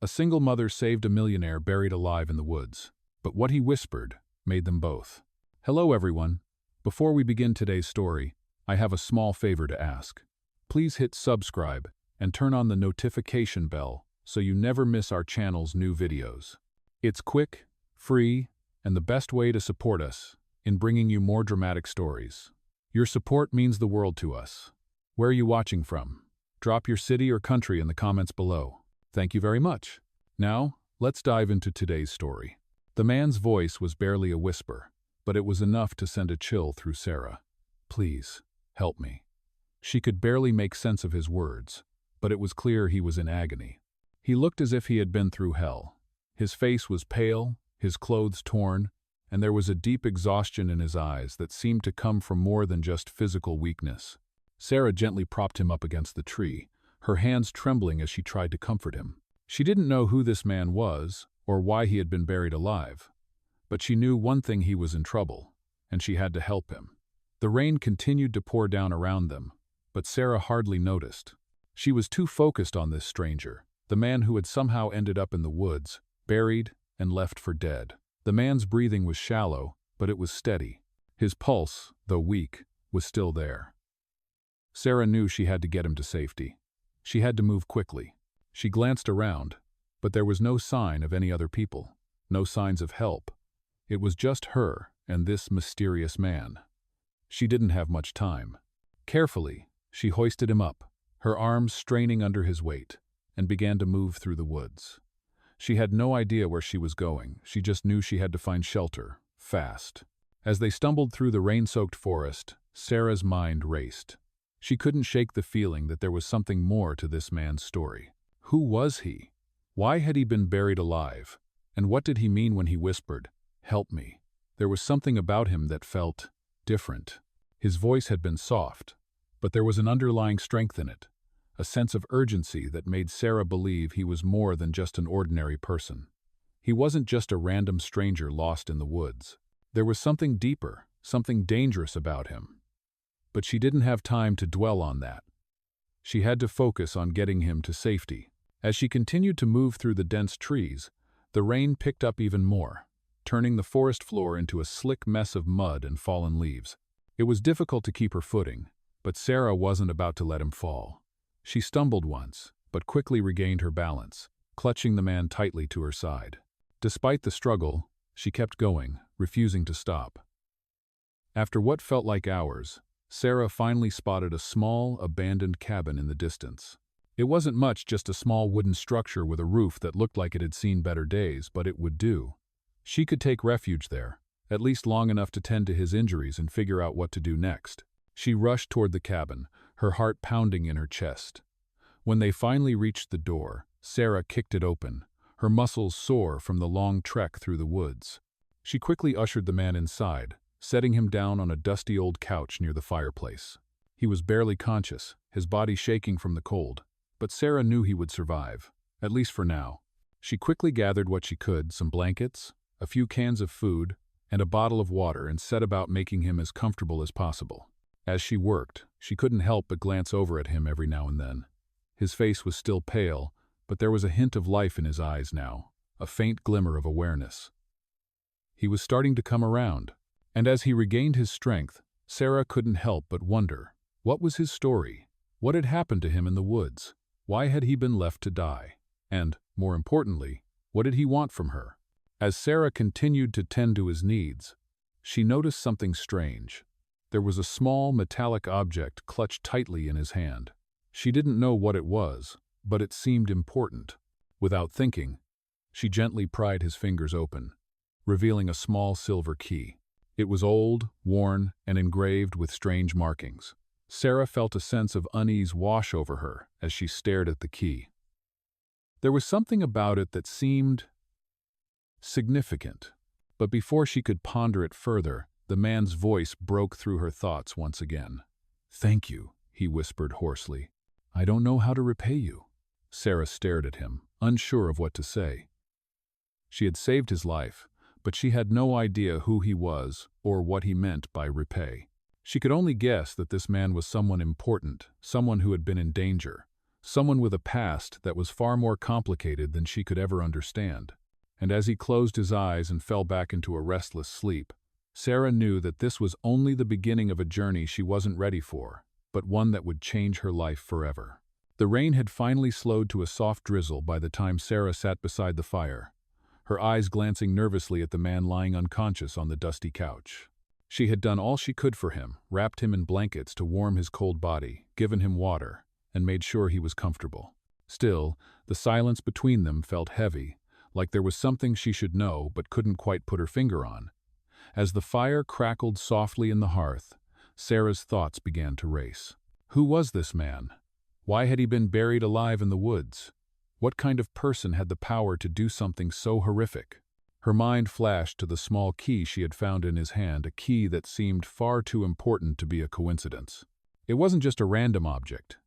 A single mother saved a millionaire buried alive in the woods. But what he whispered made them both. Hello everyone. Before we begin today's story, I have a small favor to ask. Please hit subscribe and turn on the notification bell so you never miss our channel's new videos. It's quick, free, and the best way to support us in bringing you more dramatic stories. Your support means the world to us. Where are you watching from? Drop your city or country in the comments below. Thank you very much. Now, let's dive into today's story. The man's voice was barely a whisper, but it was enough to send a chill through Sarah. Please, help me. She could barely make sense of his words, but it was clear he was in agony. He looked as if he had been through hell. His face was pale, his clothes torn, and there was a deep exhaustion in his eyes that seemed to come from more than just physical weakness. Sarah gently propped him up against the tree, her hands trembling as she tried to comfort him. She didn't know who this man was or why he had been buried alive, but she knew one thing: he was in trouble, and she had to help him. The rain continued to pour down around them, but Sarah hardly noticed. She was too focused on this stranger, the man who had somehow ended up in the woods, buried and left for dead. The man's breathing was shallow, but it was steady. His pulse, though weak, was still there. Sarah knew she had to get him to safety. She had to move quickly. She glanced around, but there was no sign of any other people, no signs of help. It was just her and this mysterious man. She didn't have much time. Carefully, she hoisted him up, her arms straining under his weight, and began to move through the woods. She had no idea where she was going. She just knew she had to find shelter, fast. As they stumbled through the rain-soaked forest, Sarah's mind raced. She couldn't shake the feeling that there was something more to this man's story. Who was he? Why had he been buried alive? And what did he mean when he whispered, "Help me"? There was something about him that felt different. His voice had been soft, but there was an underlying strength in it, a sense of urgency that made Sarah believe he was more than just an ordinary person. He wasn't just a random stranger lost in the woods. There was something deeper, something dangerous about him. But she didn't have time to dwell on that. She had to focus on getting him to safety. As she continued to move through the dense trees, the rain picked up even more, turning the forest floor into a slick mess of mud and fallen leaves. It was difficult to keep her footing, but Sarah wasn't about to let him fall. She stumbled once, but quickly regained her balance, clutching the man tightly to her side. Despite the struggle, she kept going, refusing to stop. After what felt like hours, Sarah finally spotted a small, abandoned cabin in the distance. It wasn't much, just a small wooden structure with a roof that looked like it had seen better days, but it would do. She could take refuge there, at least long enough to tend to his injuries and figure out what to do next. She rushed toward the cabin, her heart pounding in her chest. When they finally reached the door, Sarah kicked it open, her muscles sore from the long trek through the woods. She quickly ushered the man inside, setting him down on a dusty old couch near the fireplace. He was barely conscious, his body shaking from the cold, but Sarah knew he would survive, at least for now. She quickly gathered what she could: some blankets, a few cans of food, and a bottle of water, and set about making him as comfortable as possible. As she worked, she couldn't help but glance over at him every now and then. His face was still pale, but there was a hint of life in his eyes now, a faint glimmer of awareness. He was starting to come around. And as he regained his strength, Sarah couldn't help but wonder, what was his story? What had happened to him in the woods? Why had he been left to die? And, more importantly, what did he want from her? As Sarah continued to tend to his needs, she noticed something strange. There was a small metallic object clutched tightly in his hand. She didn't know what it was, but it seemed important. Without thinking, she gently pried his fingers open, revealing a small silver key. It was old, worn, and engraved with strange markings. Sarah felt a sense of unease wash over her as she stared at the key. There was something about it that seemed significant, but before she could ponder it further, the man's voice broke through her thoughts once again. "Thank you," he whispered hoarsely. "I don't know how to repay you." Sarah stared at him, unsure of what to say. She had saved his life, but she had no idea who he was or what he meant by repay. She could only guess that this man was someone important, someone who had been in danger, someone with a past that was far more complicated than she could ever understand. And as he closed his eyes and fell back into a restless sleep, Sarah knew that this was only the beginning of a journey she wasn't ready for, but one that would change her life forever. The rain had finally slowed to a soft drizzle by the time Sarah sat beside the fire, her eyes glancing nervously at the man lying unconscious on the dusty couch. She had done all she could for him, wrapped him in blankets to warm his cold body, given him water, and made sure he was comfortable. Still, the silence between them felt heavy, like there was something she should know but couldn't quite put her finger on. As the fire crackled softly in the hearth, Sarah's thoughts began to race. Who was this man? Why had he been buried alive in the woods? What kind of person had the power to do something so horrific? Her mind flashed to the small key she had found in his hand, a key that seemed far too important to be a coincidence. It wasn't just a random object.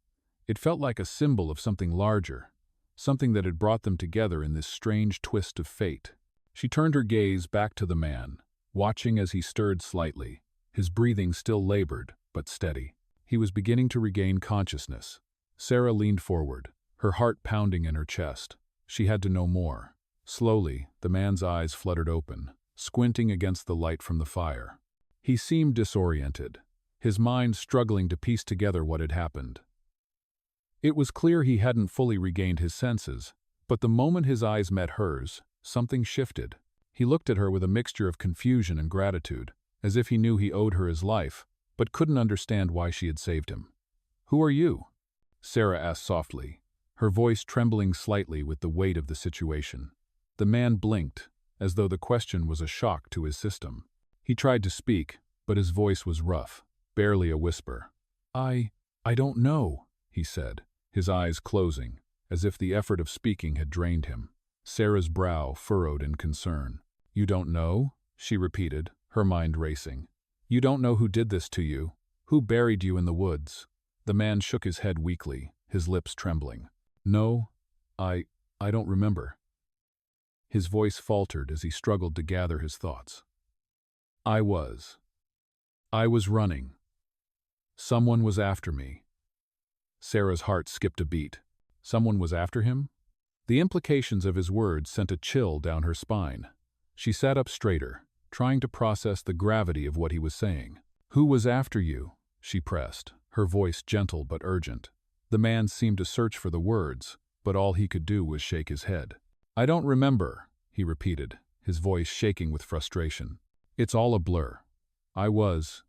It felt like a symbol of something larger, something that had brought them together in this strange twist of fate. She turned her gaze back to the man, watching as he stirred slightly, his breathing still labored, but steady. He was beginning to regain consciousness. Sarah leaned forward, her heart pounding in her chest. She had to know more. Slowly, the man's eyes fluttered open, squinting against the light from the fire. He seemed disoriented, his mind struggling to piece together what had happened. It was clear he hadn't fully regained his senses, but the moment his eyes met hers, something shifted. He looked at her with a mixture of confusion and gratitude, as if he knew he owed her his life, but couldn't understand why she had saved him. "Who are you?" Sarah asked softly, her voice trembling slightly with the weight of the situation. The man blinked, as though the question was a shock to his system. He tried to speak, but his voice was rough, barely a whisper. I don't know," he said, his eyes closing, as if the effort of speaking had drained him. Sarah's brow furrowed in concern. "You don't know?" she repeated, her mind racing. "You don't know who did this to you? Who buried you in the woods?" The man shook his head weakly, his lips trembling. "No, I don't remember." His voice faltered as he struggled to gather his thoughts. I was running. Someone was after me." Sarah's heart skipped a beat. Someone was after him? The implications of his words sent a chill down her spine. She sat up straighter, trying to process the gravity of what he was saying. "Who was after you?" she pressed, her voice gentle but urgent. The man seemed to search for the words, but all he could do was shake his head. "I don't remember," he repeated, his voice shaking with frustration. "It's all a blur. I was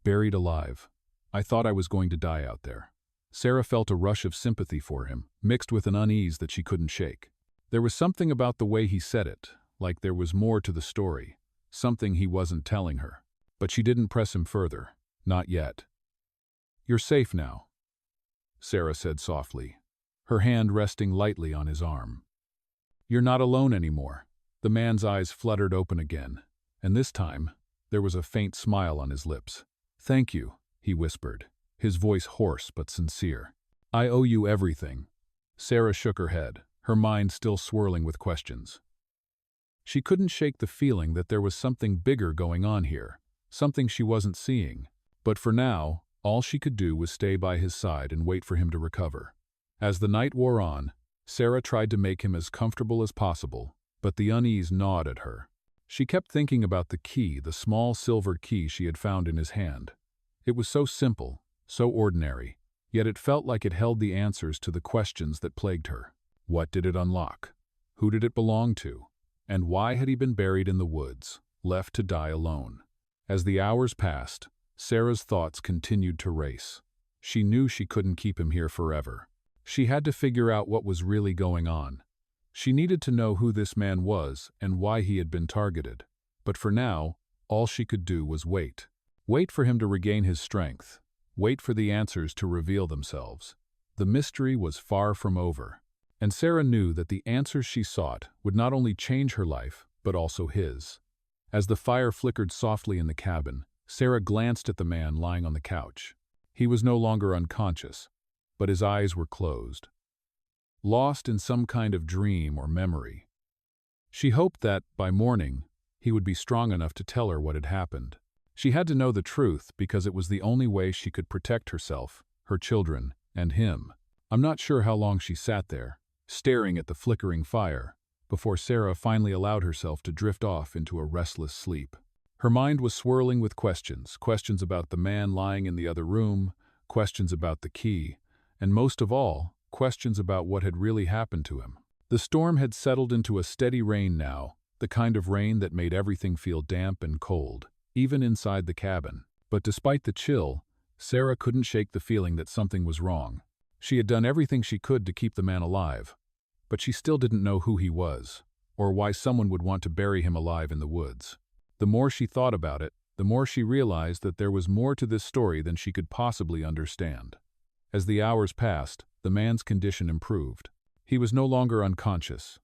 buried alive. I thought I was going to die out there." Sarah felt a rush of sympathy for him, mixed with an unease that she couldn't shake. There was something about the way he said it, like there was more to the story, something he wasn't telling her. But she didn't press him further. Not yet. "You're safe now," Sarah said softly, her hand resting lightly on his arm. "You're not alone anymore." The man's eyes fluttered open again, and this time, there was a faint smile on his lips. "Thank you," he whispered, his voice hoarse but sincere. "I owe you everything." Sarah shook her head, her mind still swirling with questions. She couldn't shake the feeling that there was something bigger going on here, something she wasn't seeing. But for now, all she could do was stay by his side and wait for him to recover. As the night wore on, Sarah tried to make him as comfortable as possible, but the unease gnawed at her. She kept thinking about the key, the small silver key she had found in his hand. It was so simple, so ordinary, yet it felt like it held the answers to the questions that plagued her. What did it unlock? Who did it belong to? And why had he been buried in the woods, left to die alone? As the hours passed, Sarah's thoughts continued to race. She knew she couldn't keep him here forever. She had to figure out what was really going on. She needed to know who this man was and why he had been targeted. But for now, all she could do was wait. Wait for him to regain his strength. Wait for the answers to reveal themselves. The mystery was far from over. And Sarah knew that the answers she sought would not only change her life, but also his. As the fire flickered softly in the cabin, Sarah glanced at the man lying on the couch. He was no longer unconscious, but his eyes were closed, lost in some kind of dream or memory. She hoped that, by morning, he would be strong enough to tell her what had happened. She had to know the truth because it was the only way she could protect herself, her children, and him. I'm not sure how long she sat there, staring at the flickering fire, before Sarah finally allowed herself to drift off into a restless sleep. Her mind was swirling with questions about the man lying in the other room, questions about the key, and most of all, questions about what had really happened to him. The storm had settled into a steady rain now, the kind of rain that made everything feel damp and cold, even inside the cabin. But despite the chill, Sarah couldn't shake the feeling that something was wrong. She had done everything she could to keep the man alive, but she still didn't know who he was, or why someone would want to bury him alive in the woods. The more she thought about it, the more she realized that there was more to this story than she could possibly understand. As the hours passed, the man's condition improved. He was no longer unconscious,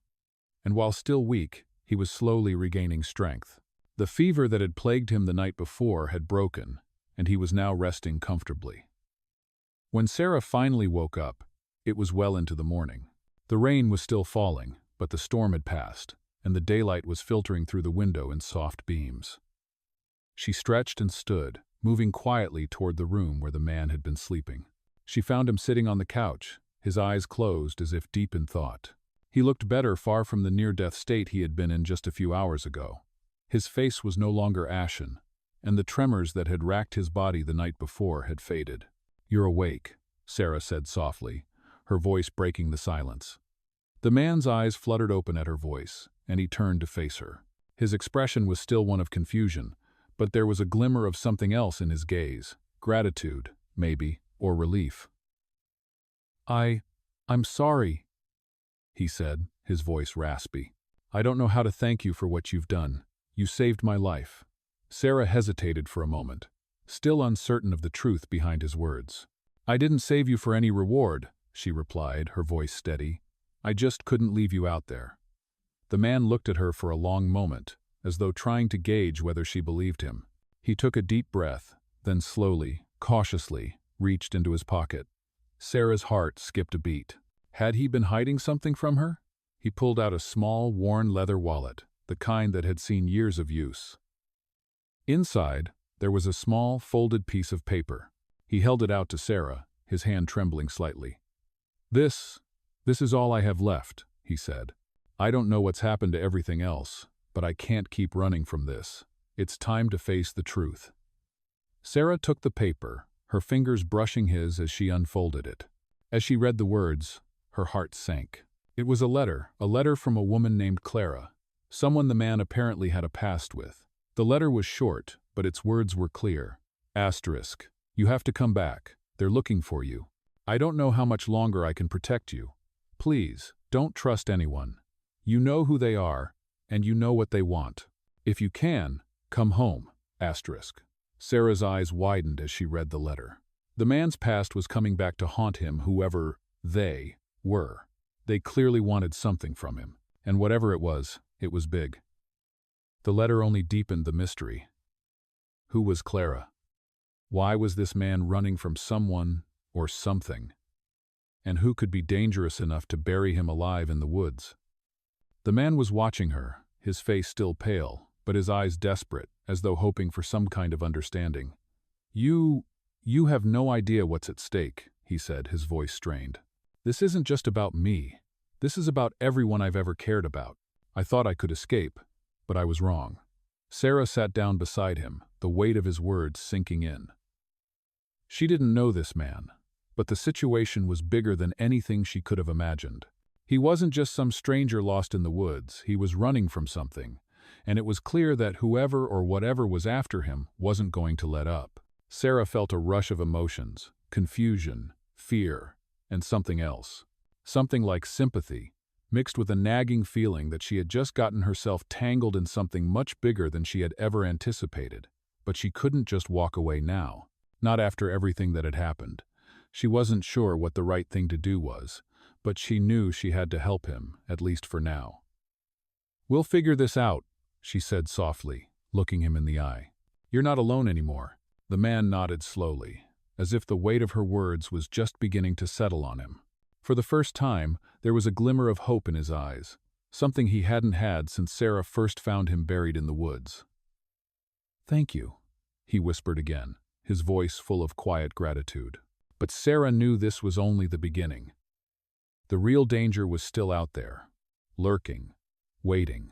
and while still weak, he was slowly regaining strength. The fever that had plagued him the night before had broken, and he was now resting comfortably. When Sarah finally woke up, it was well into the morning. The rain was still falling, but the storm had passed, and the daylight was filtering through the window in soft beams. She stretched and stood, moving quietly toward the room where the man had been sleeping. She found him sitting on the couch, his eyes closed as if deep in thought. He looked better, far from the near-death state he had been in just a few hours ago. His face was no longer ashen, and the tremors that had racked his body the night before had faded. "You're awake," Sarah said softly, her voice breaking the silence. The man's eyes fluttered open at her voice, and he turned to face her. His expression was still one of confusion, but there was a glimmer of something else in his gaze, gratitude, maybe, or relief. I'm sorry," he said, his voice raspy. "I don't know how to thank you for what you've done. You saved my life." Sarah hesitated for a moment, still uncertain of the truth behind his words. "I didn't save you for any reward," she replied, her voice steady. "I just couldn't leave you out there." The man looked at her for a long moment, as though trying to gauge whether she believed him. He took a deep breath, then slowly, cautiously, reached into his pocket. Sarah's heart skipped a beat. Had he been hiding something from her? He pulled out a small, worn leather wallet, the kind that had seen years of use. Inside, there was a small, folded piece of paper. He held it out to Sarah, his hand trembling slightly. This is all I have left," he said. "I don't know what's happened to everything else, but I can't keep running from this. It's time to face the truth." Sarah took the paper, her fingers brushing his as she unfolded it. As she read the words, her heart sank. It was a letter from a woman named Clara, someone the man apparently had a past with. The letter was short, but its words were clear. Asterisk. "You have to come back. They're looking for you. I don't know how much longer I can protect you. Please, don't trust anyone. You know who they are, and you know what they want. If you can, come home." Asterisk. Sarah's eyes widened as she read the letter. The man's past was coming back to haunt him, whoever they were. They clearly wanted something from him, and whatever it was big. The letter only deepened the mystery. Who was Clara? Why was this man running from someone or something? And who could be dangerous enough to bury him alive in the woods? The man was watching her, his face still pale, but his eyes desperate, as though hoping for some kind of understanding. You have no idea what's at stake," he said, his voice strained. "This isn't just about me. This is about everyone I've ever cared about. I thought I could escape, but I was wrong." Sarah sat down beside him, the weight of his words sinking in. She didn't know this man, but the situation was bigger than anything she could have imagined. He wasn't just some stranger lost in the woods, he was running from something, and it was clear that whoever or whatever was after him wasn't going to let up. Sarah felt a rush of emotions, confusion, fear, and something else. Something like sympathy, mixed with a nagging feeling that she had just gotten herself tangled in something much bigger than she had ever anticipated. But she couldn't just walk away now, not after everything that had happened. She wasn't sure what the right thing to do was, but she knew she had to help him, at least for now. "We'll figure this out," she said softly, looking him in the eye. "You're not alone anymore." The man nodded slowly, as if the weight of her words was just beginning to settle on him. For the first time, there was a glimmer of hope in his eyes, something he hadn't had since Sarah first found him buried in the woods. "Thank you," he whispered again, his voice full of quiet gratitude. But Sarah knew this was only the beginning. The real danger was still out there, lurking, waiting.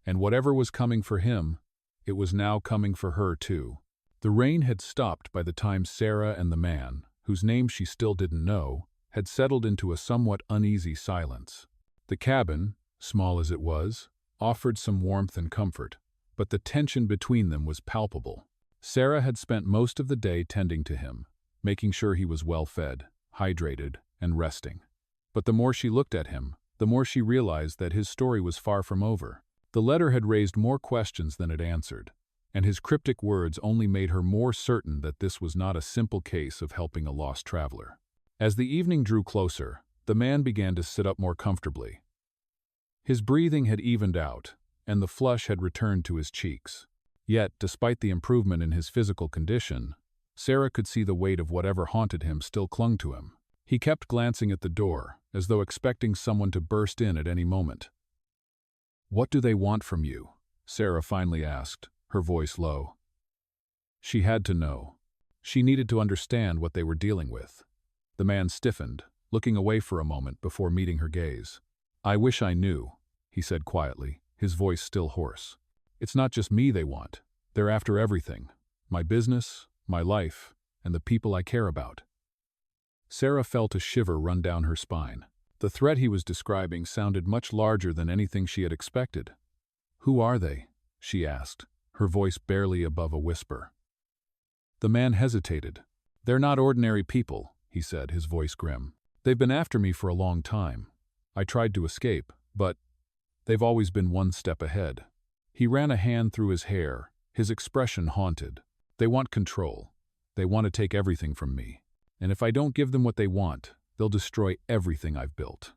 And whatever was coming for him, it was now coming for her too. The rain had stopped by the time Sarah and the man, whose name she still didn't know, had settled into a somewhat uneasy silence. The cabin, small as it was, offered some warmth and comfort, but the tension between them was palpable. Sarah had spent most of the day tending to him, making sure he was well fed, hydrated, and resting. But the more she looked at him, the more she realized that his story was far from over. The letter had raised more questions than it answered, and his cryptic words only made her more certain that this was not a simple case of helping a lost traveler. As the evening drew closer, the man began to sit up more comfortably. His breathing had evened out, and the flush had returned to his cheeks. Yet, despite the improvement in his physical condition, Sarah could see the weight of whatever haunted him still clung to him. He kept glancing at the door, as though expecting someone to burst in at any moment. "What do they want from you?" Sarah finally asked, her voice low. She had to know. She needed to understand what they were dealing with. The man stiffened, looking away for a moment before meeting her gaze. "I wish I knew," he said quietly, his voice still hoarse. "It's not just me they want. They're after everything. My business, my life, and the people I care about." Sarah felt a shiver run down her spine. The threat he was describing sounded much larger than anything she had expected. "Who are they?" she asked, her voice barely above a whisper. The man hesitated. "They're not ordinary people," he said, his voice grim. "They've been after me for a long time. I tried to escape, but they've always been one step ahead." He ran a hand through his hair, his expression haunted. "They want control. They want to take everything from me. And if I don't give them what they want, they'll destroy everything I've built."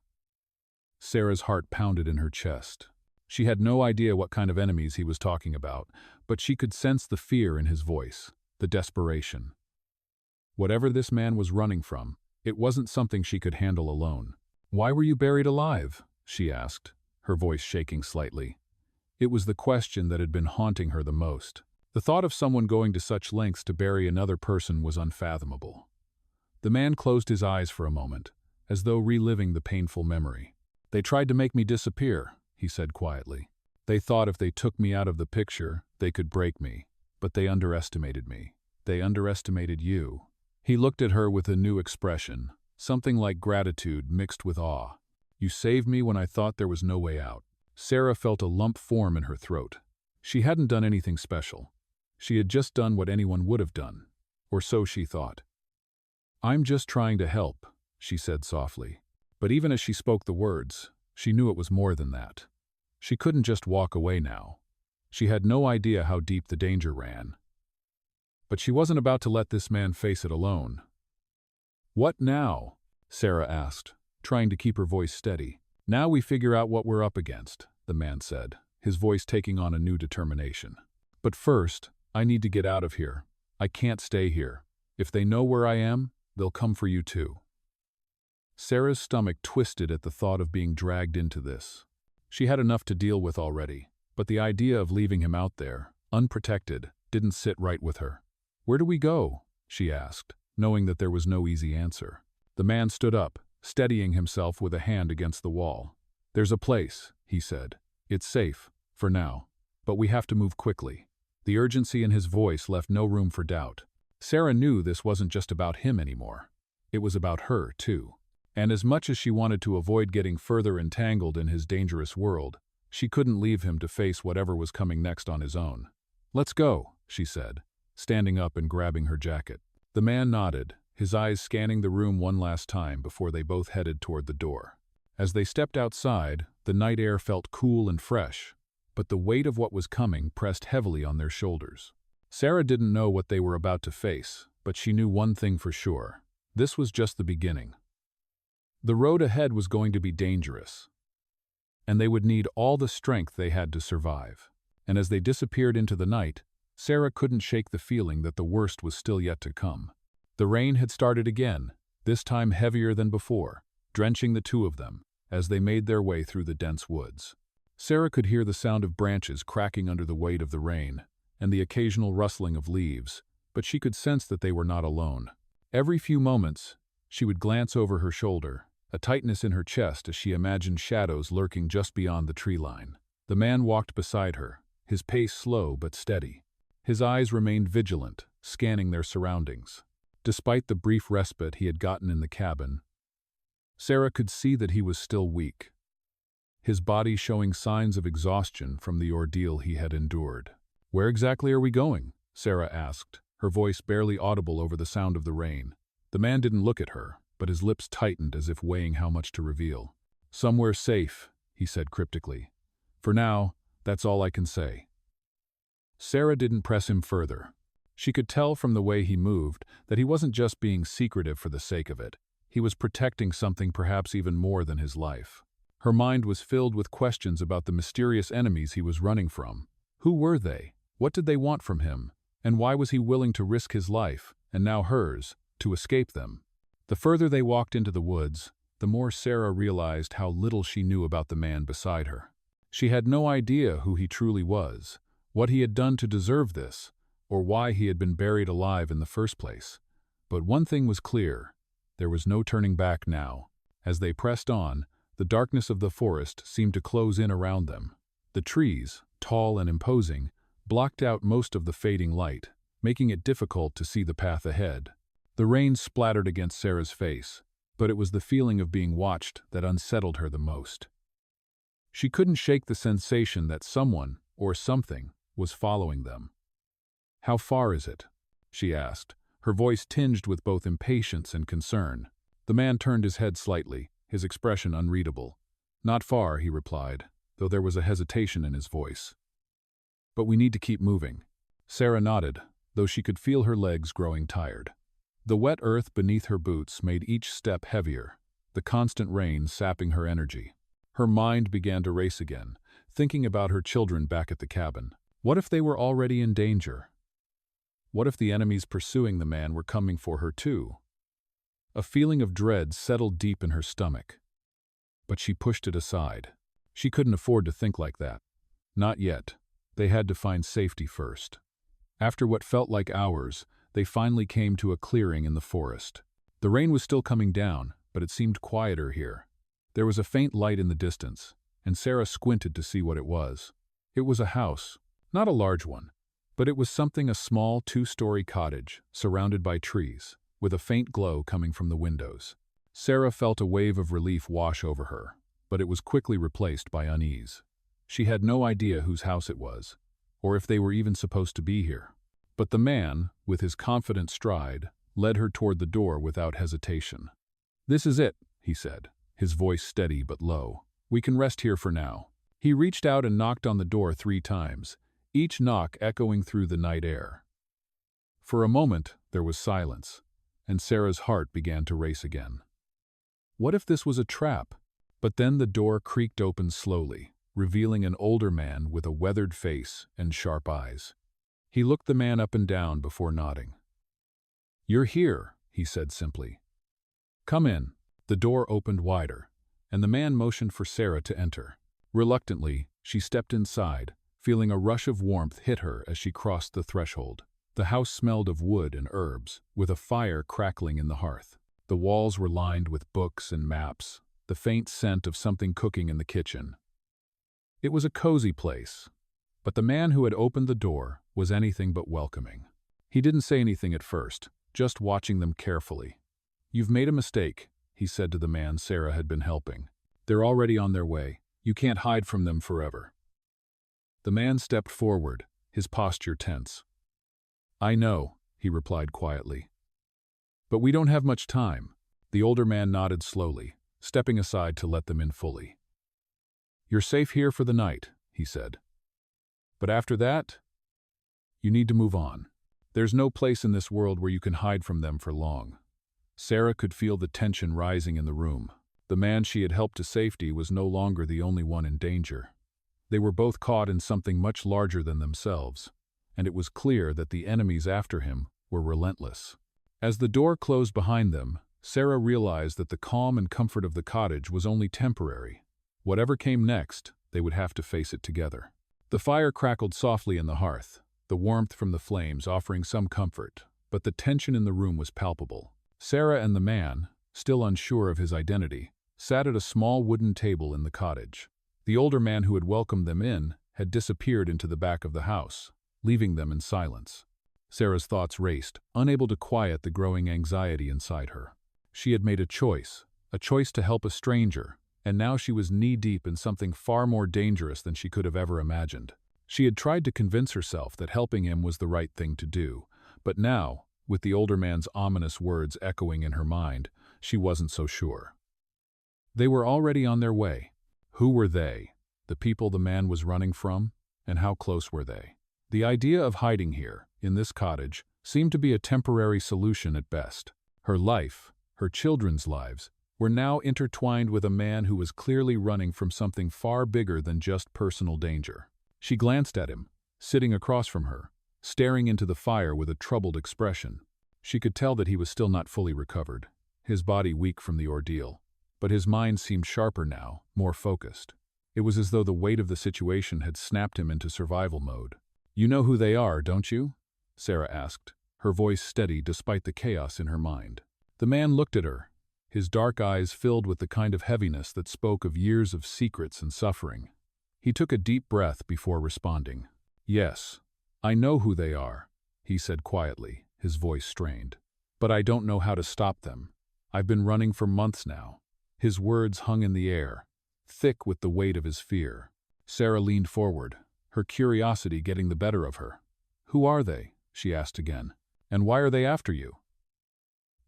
Sarah's heart pounded in her chest. She had no idea what kind of enemies he was talking about, but she could sense the fear in his voice, the desperation. Whatever this man was running from, it wasn't something she could handle alone. "Why were you buried alive?" she asked, her voice shaking slightly. It was the question that had been haunting her the most. The thought of someone going to such lengths to bury another person was unfathomable. The man closed his eyes for a moment, as though reliving the painful memory. "They tried to make me disappear," he said quietly. "They thought if they took me out of the picture, they could break me. But they underestimated me. They underestimated you." He looked at her with a new expression, something like gratitude mixed with awe. "You saved me when I thought there was no way out." Sarah felt a lump form in her throat. She hadn't done anything special. She had just done what anyone would have done. Or so she thought. "I'm just trying to help," she said softly. But even as she spoke the words, she knew it was more than that. She couldn't just walk away now. She had no idea how deep the danger ran. But she wasn't about to let this man face it alone. "What now?" Sarah asked, trying to keep her voice steady. "Now we figure out what we're up against," the man said, his voice taking on a new determination. "But first, I need to get out of here. I can't stay here. If they know where I am, they'll come for you too." Sarah's stomach twisted at the thought of being dragged into this. She had enough to deal with already, but the idea of leaving him out there, unprotected, didn't sit right with her. "Where do we go?" she asked, knowing that there was no easy answer. The man stood up, steadying himself with a hand against the wall. "There's a place," he said. "It's safe, for now. But we have to move quickly." The urgency in his voice left no room for doubt. Sarah knew this wasn't just about him anymore. It was about her, too. And as much as she wanted to avoid getting further entangled in his dangerous world, she couldn't leave him to face whatever was coming next on his own. "Let's go," she said, standing up and grabbing her jacket. The man nodded, his eyes scanning the room one last time before they both headed toward the door. As they stepped outside, the night air felt cool and fresh, but the weight of what was coming pressed heavily on their shoulders. Sarah didn't know what they were about to face, but she knew one thing for sure. This was just the beginning. The road ahead was going to be dangerous, and they would need all the strength they had to survive. And as they disappeared into the night, Sarah couldn't shake the feeling that the worst was still yet to come. The rain had started again, this time heavier than before, drenching the two of them as they made their way through the dense woods. Sarah could hear the sound of branches cracking under the weight of the rain, and the occasional rustling of leaves, but she could sense that they were not alone. Every few moments, she would glance over her shoulder, a tightness in her chest as she imagined shadows lurking just beyond the tree line. The man walked beside her, his pace slow but steady. His eyes remained vigilant, scanning their surroundings. Despite the brief respite he had gotten in the cabin, Sarah could see that he was still weak, his body showing signs of exhaustion from the ordeal he had endured. "Where exactly are we going?" Sarah asked, her voice barely audible over the sound of the rain. The man didn't look at her, but his lips tightened as if weighing how much to reveal. "Somewhere safe," he said cryptically. "For now, that's all I can say." Sarah didn't press him further. She could tell from the way he moved that he wasn't just being secretive for the sake of it. He was protecting something perhaps even more than his life. Her mind was filled with questions about the mysterious enemies he was running from. Who were they? What did they want from him? And why was he willing to risk his life, and now hers, to escape them? The further they walked into the woods, the more Sarah realized how little she knew about the man beside her. She had no idea who he truly was, what he had done to deserve this, or why he had been buried alive in the first place. But one thing was clear: there was no turning back now. As they pressed on, the darkness of the forest seemed to close in around them. The trees, tall and imposing, blocked out most of the fading light, making it difficult to see the path ahead. The rain splattered against Sarah's face, but it was the feeling of being watched that unsettled her the most. She couldn't shake the sensation that someone, or something, was following them. "How far is it?" she asked, her voice tinged with both impatience and concern. The man turned his head slightly, his expression unreadable. "Not far," he replied, though there was a hesitation in his voice. "But we need to keep moving." Sarah nodded, though she could feel her legs growing tired. The wet earth beneath her boots made each step heavier, the constant rain sapping her energy. Her mind began to race again, thinking about her children back at the cabin. What if they were already in danger? What if the enemies pursuing the man were coming for her too? A feeling of dread settled deep in her stomach. But she pushed it aside. She couldn't afford to think like that. Not yet. They had to find safety first. After what felt like hours, they finally came to a clearing in the forest. The rain was still coming down, but it seemed quieter here. There was a faint light in the distance, and Sarah squinted to see what it was. It was a house, not a large one, but it was something, a small two-story cottage, surrounded by trees, with a faint glow coming from the windows. Sarah felt a wave of relief wash over her, but it was quickly replaced by unease. She had no idea whose house it was, or if they were even supposed to be here. But the man, with his confident stride, led her toward the door without hesitation. "This is it," he said, his voice steady but low. "We can rest here for now." He reached out and knocked on the door 3 times, each knock echoing through the night air. For a moment, there was silence, and Sarah's heart began to race again. What if this was a trap? But then the door creaked open slowly, revealing an older man with a weathered face and sharp eyes. He looked the man up and down before nodding. "You're here," he said simply. "Come in." The door opened wider, and the man motioned for Sarah to enter. Reluctantly, she stepped inside, feeling a rush of warmth hit her as she crossed the threshold. The house smelled of wood and herbs, with a fire crackling in the hearth. The walls were lined with books and maps, the faint scent of something cooking in the kitchen. It was a cozy place, but the man who had opened the door was anything but welcoming. He didn't say anything at first, just watching them carefully. "You've made a mistake," he said to the man Sarah had been helping. "They're already on their way. You can't hide from them forever." The man stepped forward, his posture tense. "I know," he replied quietly. "But we don't have much time." The older man nodded slowly, stepping aside to let them in fully. "You're safe here for the night," he said. "But after that, you need to move on. There's no place in this world where you can hide from them for long." Sarah could feel the tension rising in the room. The man she had helped to safety was no longer the only one in danger. They were both caught in something much larger than themselves, and it was clear that the enemies after him were relentless. As the door closed behind them, Sarah realized that the calm and comfort of the cottage was only temporary. Whatever came next, they would have to face it together. The fire crackled softly in the hearth, the warmth from the flames offering some comfort, but the tension in the room was palpable. Sarah and the man, still unsure of his identity, sat at a small wooden table in the cottage. The older man who had welcomed them in had disappeared into the back of the house, leaving them in silence. Sarah's thoughts raced, unable to quiet the growing anxiety inside her. She had made a choice to help a stranger, and now she was knee-deep in something far more dangerous than she could have ever imagined. She had tried to convince herself that helping him was the right thing to do, but now, with the older man's ominous words echoing in her mind, she wasn't so sure. They were already on their way. Who were they? The people the man was running from? And how close were they? The idea of hiding here, in this cottage, seemed to be a temporary solution at best. Her life, her children's lives, were now intertwined with a man who was clearly running from something far bigger than just personal danger. She glanced at him, sitting across from her, staring into the fire with a troubled expression. She could tell that he was still not fully recovered, his body weak from the ordeal, but his mind seemed sharper now, more focused. It was as though the weight of the situation had snapped him into survival mode. "You know who they are, don't you?" Sarah asked, her voice steady despite the chaos in her mind. The man looked at her, his dark eyes filled with the kind of heaviness that spoke of years of secrets and suffering. He took a deep breath before responding. "Yes, I know who they are," he said quietly, his voice strained. "But I don't know how to stop them. I've been running for months now." His words hung in the air, thick with the weight of his fear. Sarah leaned forward, her curiosity getting the better of her. "Who are they?" she asked again. "And why are they after you?"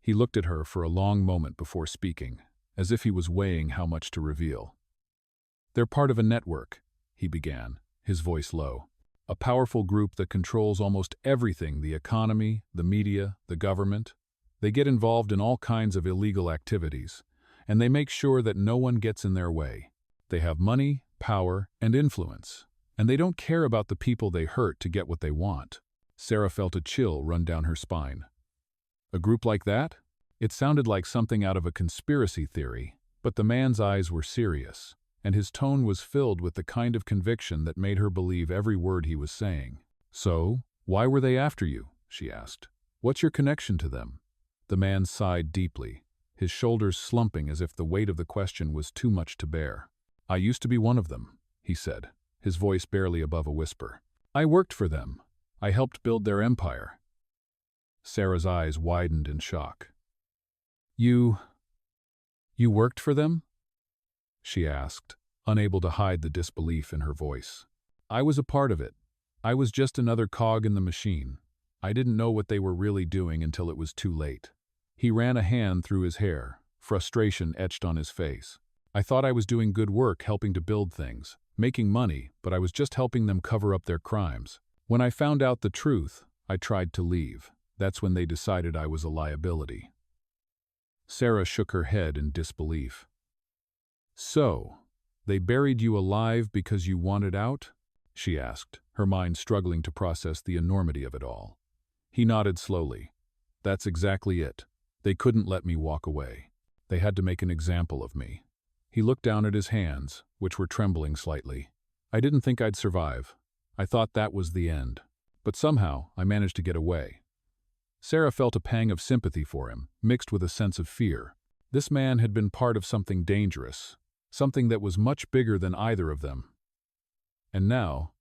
He looked at her for a long moment before speaking, as if he was weighing how much to reveal. "They're part of a network," he began, his voice low. "A powerful group that controls almost everything: the economy, the media, the government. They get involved in all kinds of illegal activities, and they make sure that no one gets in their way. They have money, power, and influence, and they don't care about the people they hurt to get what they want." Sarah felt a chill run down her spine. A group like that? It sounded like something out of a conspiracy theory, but the man's eyes were serious, and his tone was filled with the kind of conviction that made her believe every word he was saying. "So, why were they after you?" she asked. "What's your connection to them?" The man sighed deeply, his shoulders slumping as if the weight of the question was too much to bear. "I used to be one of them," he said, his voice barely above a whisper. "I worked for them. I helped build their empire." Sarah's eyes widened in shock. You worked for them?" she asked, unable to hide the disbelief in her voice. "I was a part of it. I was just another cog in the machine. I didn't know what they were really doing until it was too late." He ran a hand through his hair, frustration etched on his face. "I thought I was doing good work helping to build things, making money, but I was just helping them cover up their crimes. When I found out the truth, I tried to leave. That's when they decided I was a liability." Sarah shook her head in disbelief. "So, they buried you alive because you wanted out?" she asked, her mind struggling to process the enormity of it all. He nodded slowly. "That's exactly it. They couldn't let me walk away. They had to make an example of me." He looked down at his hands, which were trembling slightly. "I didn't think I'd survive. I thought that was the end. But somehow, I managed to get away." Sarah felt a pang of sympathy for him, mixed with a sense of fear. This man had been part of something dangerous, something that was much bigger than either of them. And now,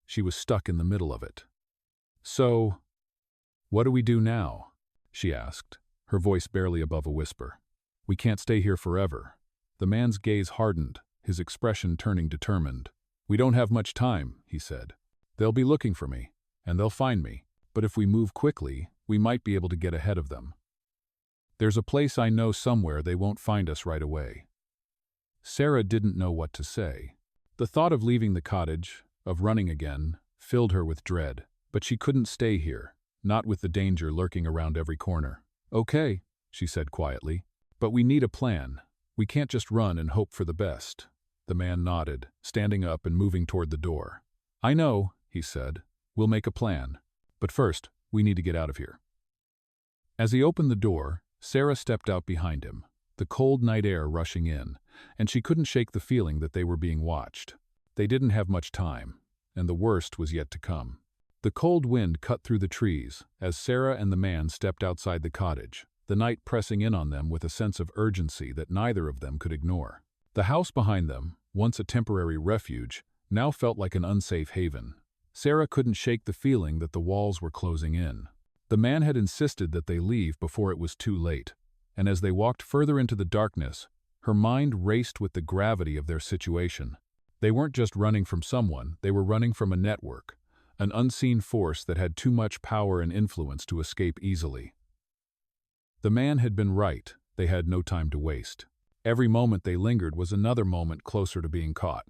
she was stuck in the middle of it. "So, what do we do now?" she asked, her voice barely above a whisper. "We can't stay here forever." The man's gaze hardened, his expression turning determined. "We don't have much time," he said. "They'll be looking for me, and they'll find me. But if we move quickly, we might be able to get ahead of them. There's a place I know somewhere they won't find us right away." Sarah didn't know what to say. The thought of leaving the cottage, of running again, filled her with dread. But she couldn't stay here, not with the danger lurking around every corner. "Okay," she said quietly, "but we need a plan. We can't just run and hope for the best." The man nodded, standing up and moving toward the door. "I know," he said. "We'll make a plan. But first, we need to get out of here." As he opened the door, Sarah stepped out behind him, the cold night air rushing in, and she couldn't shake the feeling that they were being watched. They didn't have much time, and the worst was yet to come. The cold wind cut through the trees as Sarah and the man stepped outside the cottage, the night pressing in on them with a sense of urgency that neither of them could ignore. The house behind them, once a temporary refuge, now felt like an unsafe haven. Sarah couldn't shake the feeling that the walls were closing in. The man had insisted that they leave before it was too late, and as they walked further into the darkness, her mind raced with the gravity of their situation. They weren't just running from someone, they were running from a network, an unseen force that had too much power and influence to escape easily. The man had been right, they had no time to waste. Every moment they lingered was another moment closer to being caught.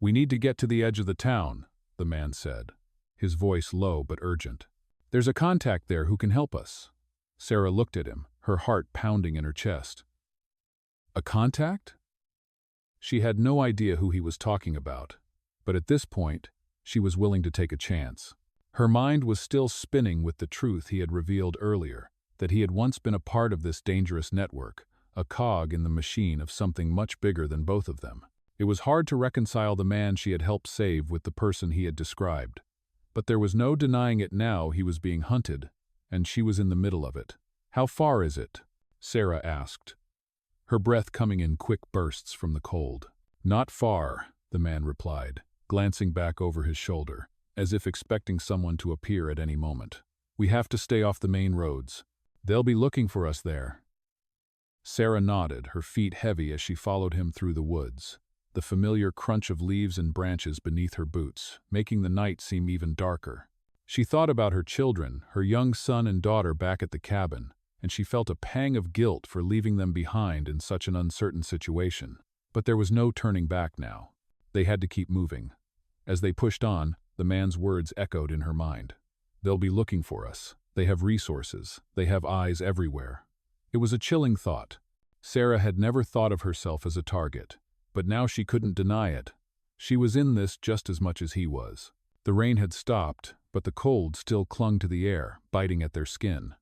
"We need to get to the edge of the town," the man said, his voice low but urgent. "There's a contact there who can help us." Sarah looked at him, her heart pounding in her chest. A contact? She had no idea who he was talking about, but at this point, she was willing to take a chance. Her mind was still spinning with the truth he had revealed earlier, that he had once been a part of this dangerous network, a cog in the machine of something much bigger than both of them. It was hard to reconcile the man she had helped save with the person he had described. But there was no denying it now. He was being hunted, and she was in the middle of it. "How far is it?" Sarah asked, her breath coming in quick bursts from the cold. "Not far," the man replied, glancing back over his shoulder, as if expecting someone to appear at any moment. "We have to stay off the main roads. They'll be looking for us there." Sarah nodded, her feet heavy as she followed him through the woods, the familiar crunch of leaves and branches beneath her boots, making the night seem even darker. She thought about her children, her young son and daughter back at the cabin, and she felt a pang of guilt for leaving them behind in such an uncertain situation. But there was no turning back now. They had to keep moving. As they pushed on, the man's words echoed in her mind. "They'll be looking for us. They have resources. They have eyes everywhere." It was a chilling thought. Sarah had never thought of herself as a target, but now she couldn't deny it. She was in this just as much as he was. The rain had stopped, but the cold still clung to the air, biting at their skin.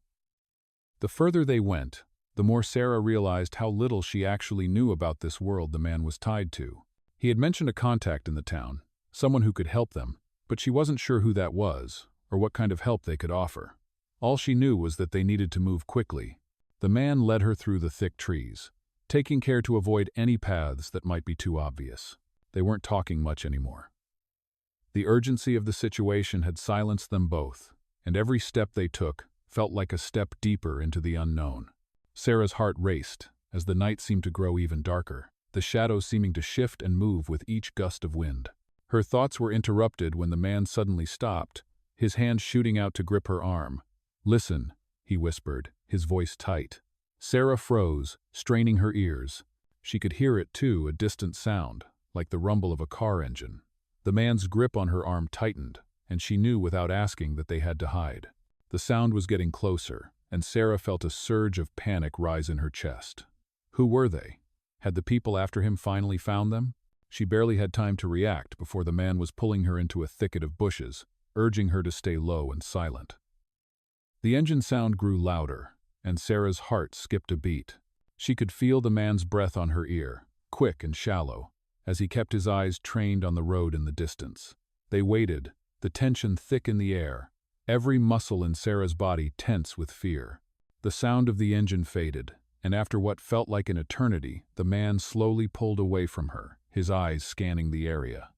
The further they went, the more Sarah realized how little she actually knew about this world the man was tied to. He had mentioned a contact in the town, someone who could help them, but she wasn't sure who that was, or what kind of help they could offer. All she knew was that they needed to move quickly. The man led her through the thick trees, taking care to avoid any paths that might be too obvious. They weren't talking much anymore. The urgency of the situation had silenced them both, and every step they took felt like a step deeper into the unknown. Sarah's heart raced as the night seemed to grow even darker, the shadows seeming to shift and move with each gust of wind. Her thoughts were interrupted when the man suddenly stopped, his hand shooting out to grip her arm. "Listen," he whispered, his voice tight. Sarah froze, straining her ears. She could hear it too, a distant sound, like the rumble of a car engine. The man's grip on her arm tightened, and she knew without asking that they had to hide. The sound was getting closer, and Sarah felt a surge of panic rise in her chest. Who were they? Had the people after him finally found them? She barely had time to react before the man was pulling her into a thicket of bushes, urging her to stay low and silent. The engine sound grew louder, and Sarah's heart skipped a beat. She could feel the man's breath on her ear, quick and shallow, as he kept his eyes trained on the road in the distance. They waited, the tension thick in the air, every muscle in Sarah's body tense with fear. The sound of the engine faded, and after what felt like an eternity, the man slowly pulled away from her, his eyes scanning the area.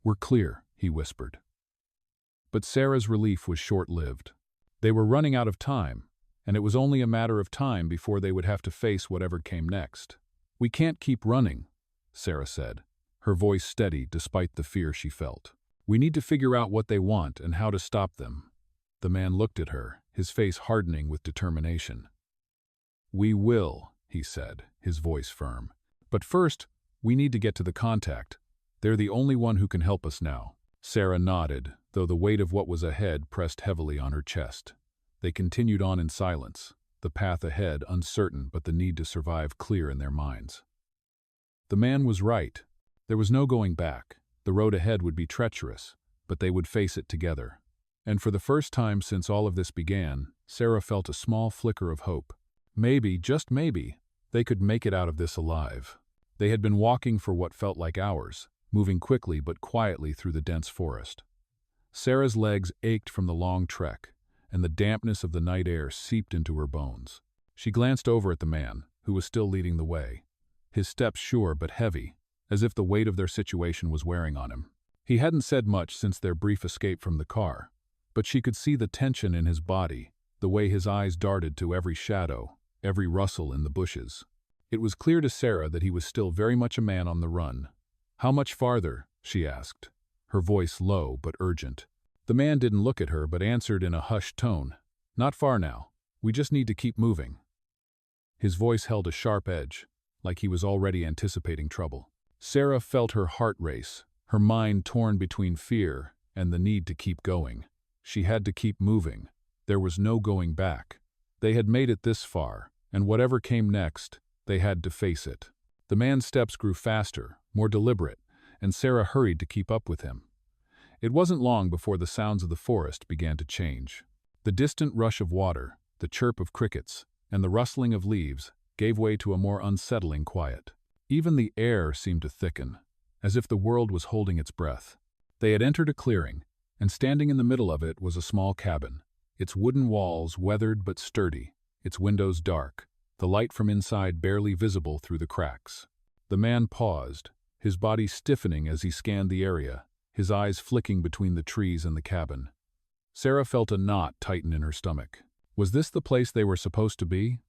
"We're clear," he whispered. But Sarah's relief was short-lived. They were running out of time, and it was only a matter of time before they would have to face whatever came next. "We can't keep running," Sarah said, her voice steady despite the fear she felt. "We need to figure out what they want and how to stop them." The man looked at her, his face hardening with determination. "We will," he said, his voice firm. "But first, we need to get to the contact. They're the only one who can help us now." Sarah nodded, though the weight of what was ahead pressed heavily on her chest. They continued on in silence, the path ahead uncertain but the need to survive clear in their minds. The man was right. There was no going back. The road ahead would be treacherous, but they would face it together. And for the first time since all of this began, Sarah felt a small flicker of hope. Maybe, just maybe, they could make it out of this alive. They had been walking for what felt like hours, moving quickly but quietly through the dense forest. Sarah's legs ached from the long trek, and the dampness of the night air seeped into her bones. She glanced over at the man, who was still leading the way. His steps sure but heavy, as if the weight of their situation was wearing on him. He hadn't said much since their brief escape from the car, but she could see the tension in his body, the way his eyes darted to every shadow, every rustle in the bushes. It was clear to Sarah that he was still very much a man on the run. "How much farther?" she asked, her voice low but urgent. The man didn't look at her but answered in a hushed tone, "Not far now. We just need to keep moving." His voice held a sharp edge, like he was already anticipating trouble. Sarah felt her heart race, her mind torn between fear and the need to keep going. She had to keep moving. There was no going back. They had made it this far, and whatever came next, they had to face it. The man's steps grew faster, more deliberate, and Sarah hurried to keep up with him. It wasn't long before the sounds of the forest began to change. The distant rush of water, the chirp of crickets, and the rustling of leaves gave way to a more unsettling quiet. Even the air seemed to thicken, as if the world was holding its breath. They had entered a clearing, and standing in the middle of it was a small cabin, its wooden walls weathered but sturdy, its windows dark, the light from inside barely visible through the cracks. The man paused, his body stiffening as he scanned the area, his eyes flicking between the trees and the cabin. Sarah felt a knot tighten in her stomach. Was this the place they were supposed to be?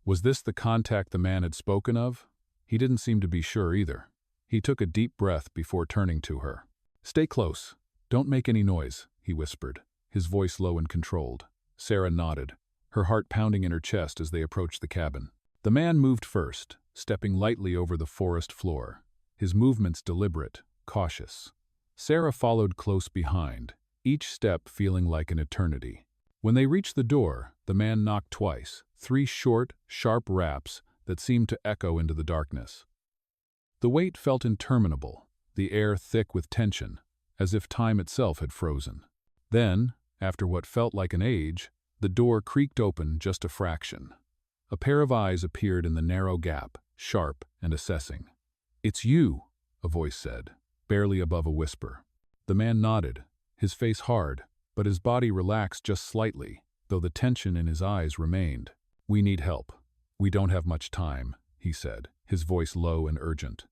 Was this the contact the man had spoken of? He didn't seem to be sure either. He took a deep breath before turning to her. "Stay close. Don't make any noise," he whispered, his voice low and controlled. Sarah nodded, her heart pounding in her chest as they approached the cabin. The man moved first, stepping lightly over the forest floor, his movements deliberate, cautious. Sarah followed close behind, each step feeling like an eternity. When they reached the door, the man knocked twice, 3 short, sharp raps that seemed to echo into the darkness. The wait felt interminable, the air thick with tension, as if time itself had frozen. Then, after what felt like an age, the door creaked open just a fraction. A pair of eyes appeared in the narrow gap, sharp and assessing. "It's you," a voice said, barely above a whisper. The man nodded, his face hard, but his body relaxed just slightly, though the tension in his eyes remained. "We need help. We don't have much time," he said, his voice low and urgent.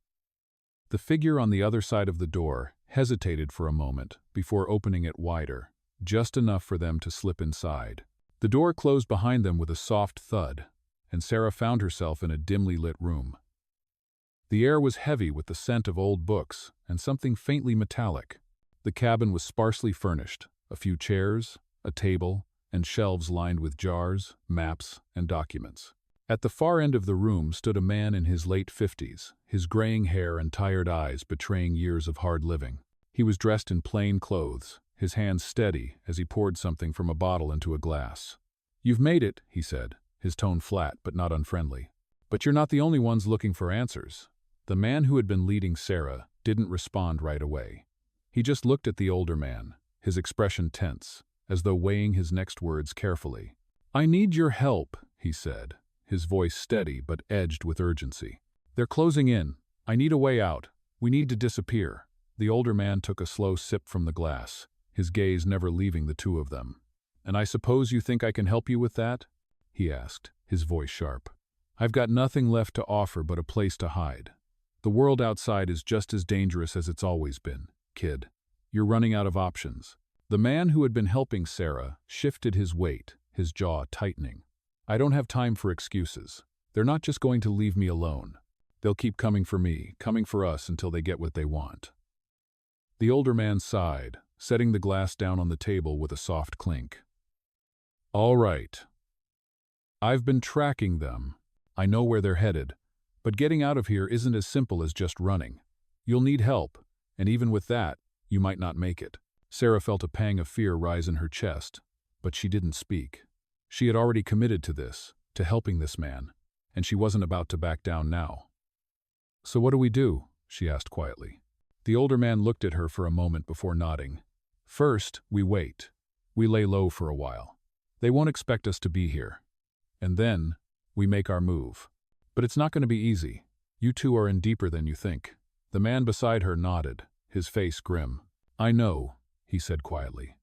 The figure on the other side of the door hesitated for a moment before opening it wider, just enough for them to slip inside. The door closed behind them with a soft thud, and Sarah found herself in a dimly lit room. The air was heavy with the scent of old books and something faintly metallic. The cabin was sparsely furnished, a few chairs, a table, and shelves lined with jars, maps, and documents. At the far end of the room stood a man in his late 50s, his graying hair and tired eyes betraying years of hard living. He was dressed in plain clothes, his hands steady as he poured something from a bottle into a glass. "You've made it," he said, his tone flat but not unfriendly. "But you're not the only ones looking for answers." The man who had been leading Sarah didn't respond right away. He just looked at the older man, his expression tense, as though weighing his next words carefully. "I need your help," he said, his voice steady but edged with urgency. "They're closing in. I need a way out. We need to disappear." The older man took a slow sip from the glass, his gaze never leaving the two of them. "And I suppose you think I can help you with that?" he asked, his voice sharp. "I've got nothing left to offer but a place to hide. The world outside is just as dangerous as it's always been, kid. You're running out of options." The man who had been helping Sarah shifted his weight, his jaw tightening. "I don't have time for excuses. They're not just going to leave me alone. They'll keep coming for me, coming for us until they get what they want." The older man sighed, setting the glass down on the table with a soft clink. "All right. I've been tracking them. I know where they're headed. But getting out of here isn't as simple as just running. You'll need help, and even with that, you might not make it." Sarah felt a pang of fear rise in her chest, but she didn't speak. She had already committed to this, to helping this man, and she wasn't about to back down now. "So what do we do?" she asked quietly. The older man looked at her for a moment before nodding. "First, we wait. We lay low for a while. They won't expect us to be here. And then, we make our move. But it's not going to be easy. You two are in deeper than you think." The man beside her nodded, his face grim. "I know," he said quietly.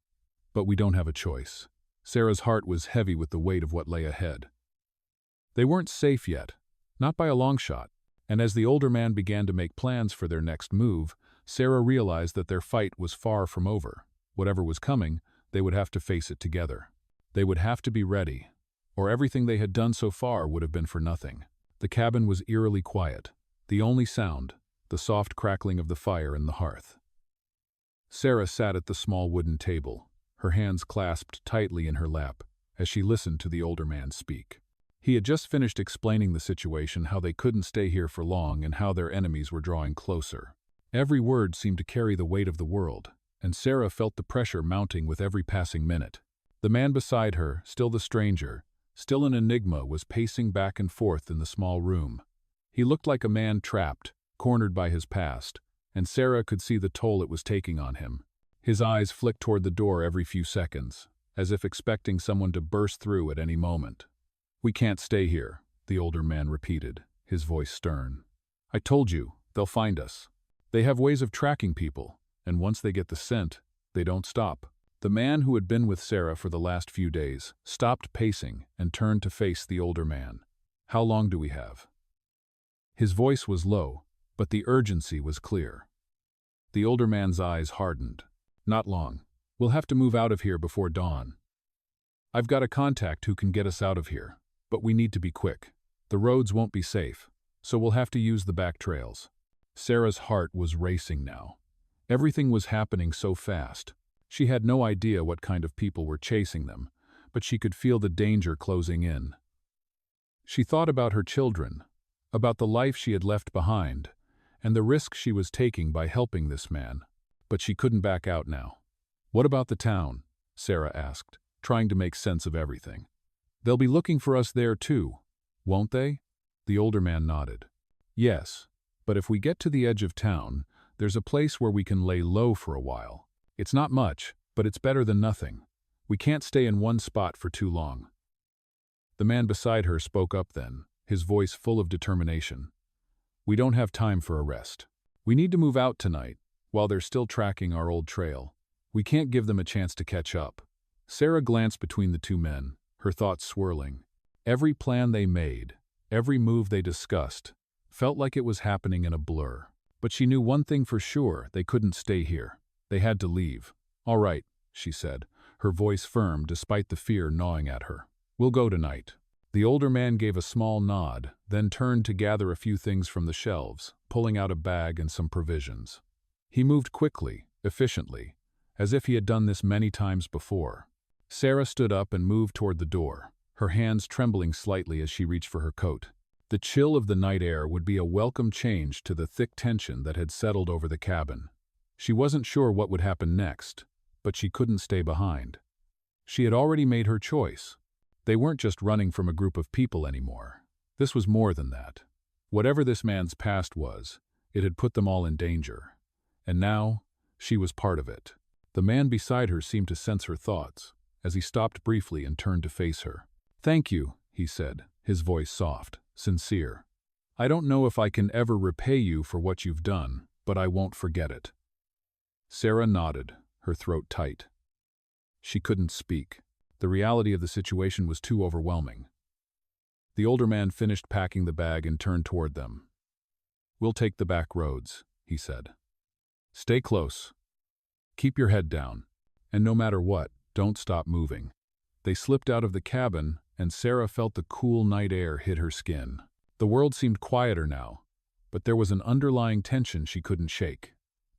"But we don't have a choice. Sarah's heart was heavy with the weight of what lay ahead. They weren't safe yet, not by a long shot, and as the older man began to make plans for their next move, Sarah realized that their fight was far from over. Whatever was coming, they would have to face it together. They would have to be ready, or everything they had done so far would have been for nothing. The cabin was eerily quiet, the only sound, the soft crackling of the fire in the hearth. Sarah sat at the small wooden table, her hands clasped tightly in her lap, as she listened to the older man speak. He had just finished explaining the situation, how they couldn't stay here for long and how their enemies were drawing closer. Every word seemed to carry the weight of the world, and Sarah felt the pressure mounting with every passing minute. The man beside her, still the stranger, still an enigma, was pacing back and forth in the small room. He looked like a man trapped, cornered by his past, and Sarah could see the toll it was taking on him. His eyes flicked toward the door every few seconds, as if expecting someone to burst through at any moment. "We can't stay here," the older man repeated, his voice stern. "I told you, they'll find us. They have ways of tracking people, and once they get the scent, they don't stop." The man who had been with Sarah for the last few days stopped pacing and turned to face the older man. "How long do we have?" His voice was low, but the urgency was clear. The older man's eyes hardened. "Not long. We'll have to move out of here before dawn. I've got a contact who can get us out of here, but we need to be quick. The roads won't be safe, so we'll have to use the back trails." Sarah's heart was racing now. Everything was happening so fast. She had no idea what kind of people were chasing them, but she could feel the danger closing in. She thought about her children, about the life she had left behind, and the risk she was taking by helping this man. But she couldn't back out now. "What about the town?" Sarah asked, trying to make sense of everything. "They'll be looking for us there too, won't they?" The older man nodded. "Yes, but if we get to the edge of town, there's a place where we can lay low for a while. It's not much, but it's better than nothing. We can't stay in one spot for too long." The man beside her spoke up then, his voice full of determination. "We don't have time for a rest. We need to move out tonight, while they're still tracking our old trail. We can't give them a chance to catch up." Sarah glanced between the two men, her thoughts swirling. Every plan they made, every move they discussed, felt like it was happening in a blur. But she knew one thing for sure: they couldn't stay here. They had to leave. "All right," she said, her voice firm despite the fear gnawing at her. "We'll go tonight." The older man gave a small nod, then turned to gather a few things from the shelves, pulling out a bag and some provisions. He moved quickly, efficiently, as if he had done this many times before. Sarah stood up and moved toward the door, her hands trembling slightly as she reached for her coat. The chill of the night air would be a welcome change to the thick tension that had settled over the cabin. She wasn't sure what would happen next, but she couldn't stay behind. She had already made her choice. They weren't just running from a group of people anymore. This was more than that. Whatever this man's past was, it had put them all in danger. And now, she was part of it. The man beside her seemed to sense her thoughts, as he stopped briefly and turned to face her. "Thank you," he said, his voice soft, sincere. "I don't know if I can ever repay you for what you've done, but I won't forget it." Sarah nodded, her throat tight. She couldn't speak. The reality of the situation was too overwhelming. The older man finished packing the bag and turned toward them. "We'll take the back roads," he said. "Stay close. Keep your head down. And no matter what, don't stop moving." They slipped out of the cabin, and Sarah felt the cool night air hit her skin. The world seemed quieter now, but there was an underlying tension she couldn't shake.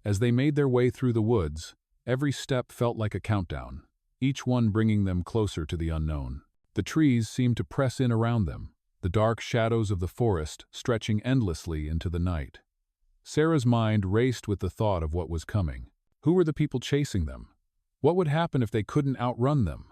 As they made their way through the woods, every step felt like a countdown, each one bringing them closer to the unknown. The trees seemed to press in around them, the dark shadows of the forest stretching endlessly into the night. Sarah's mind raced with the thought of what was coming. Who were the people chasing them? What would happen if they couldn't outrun them?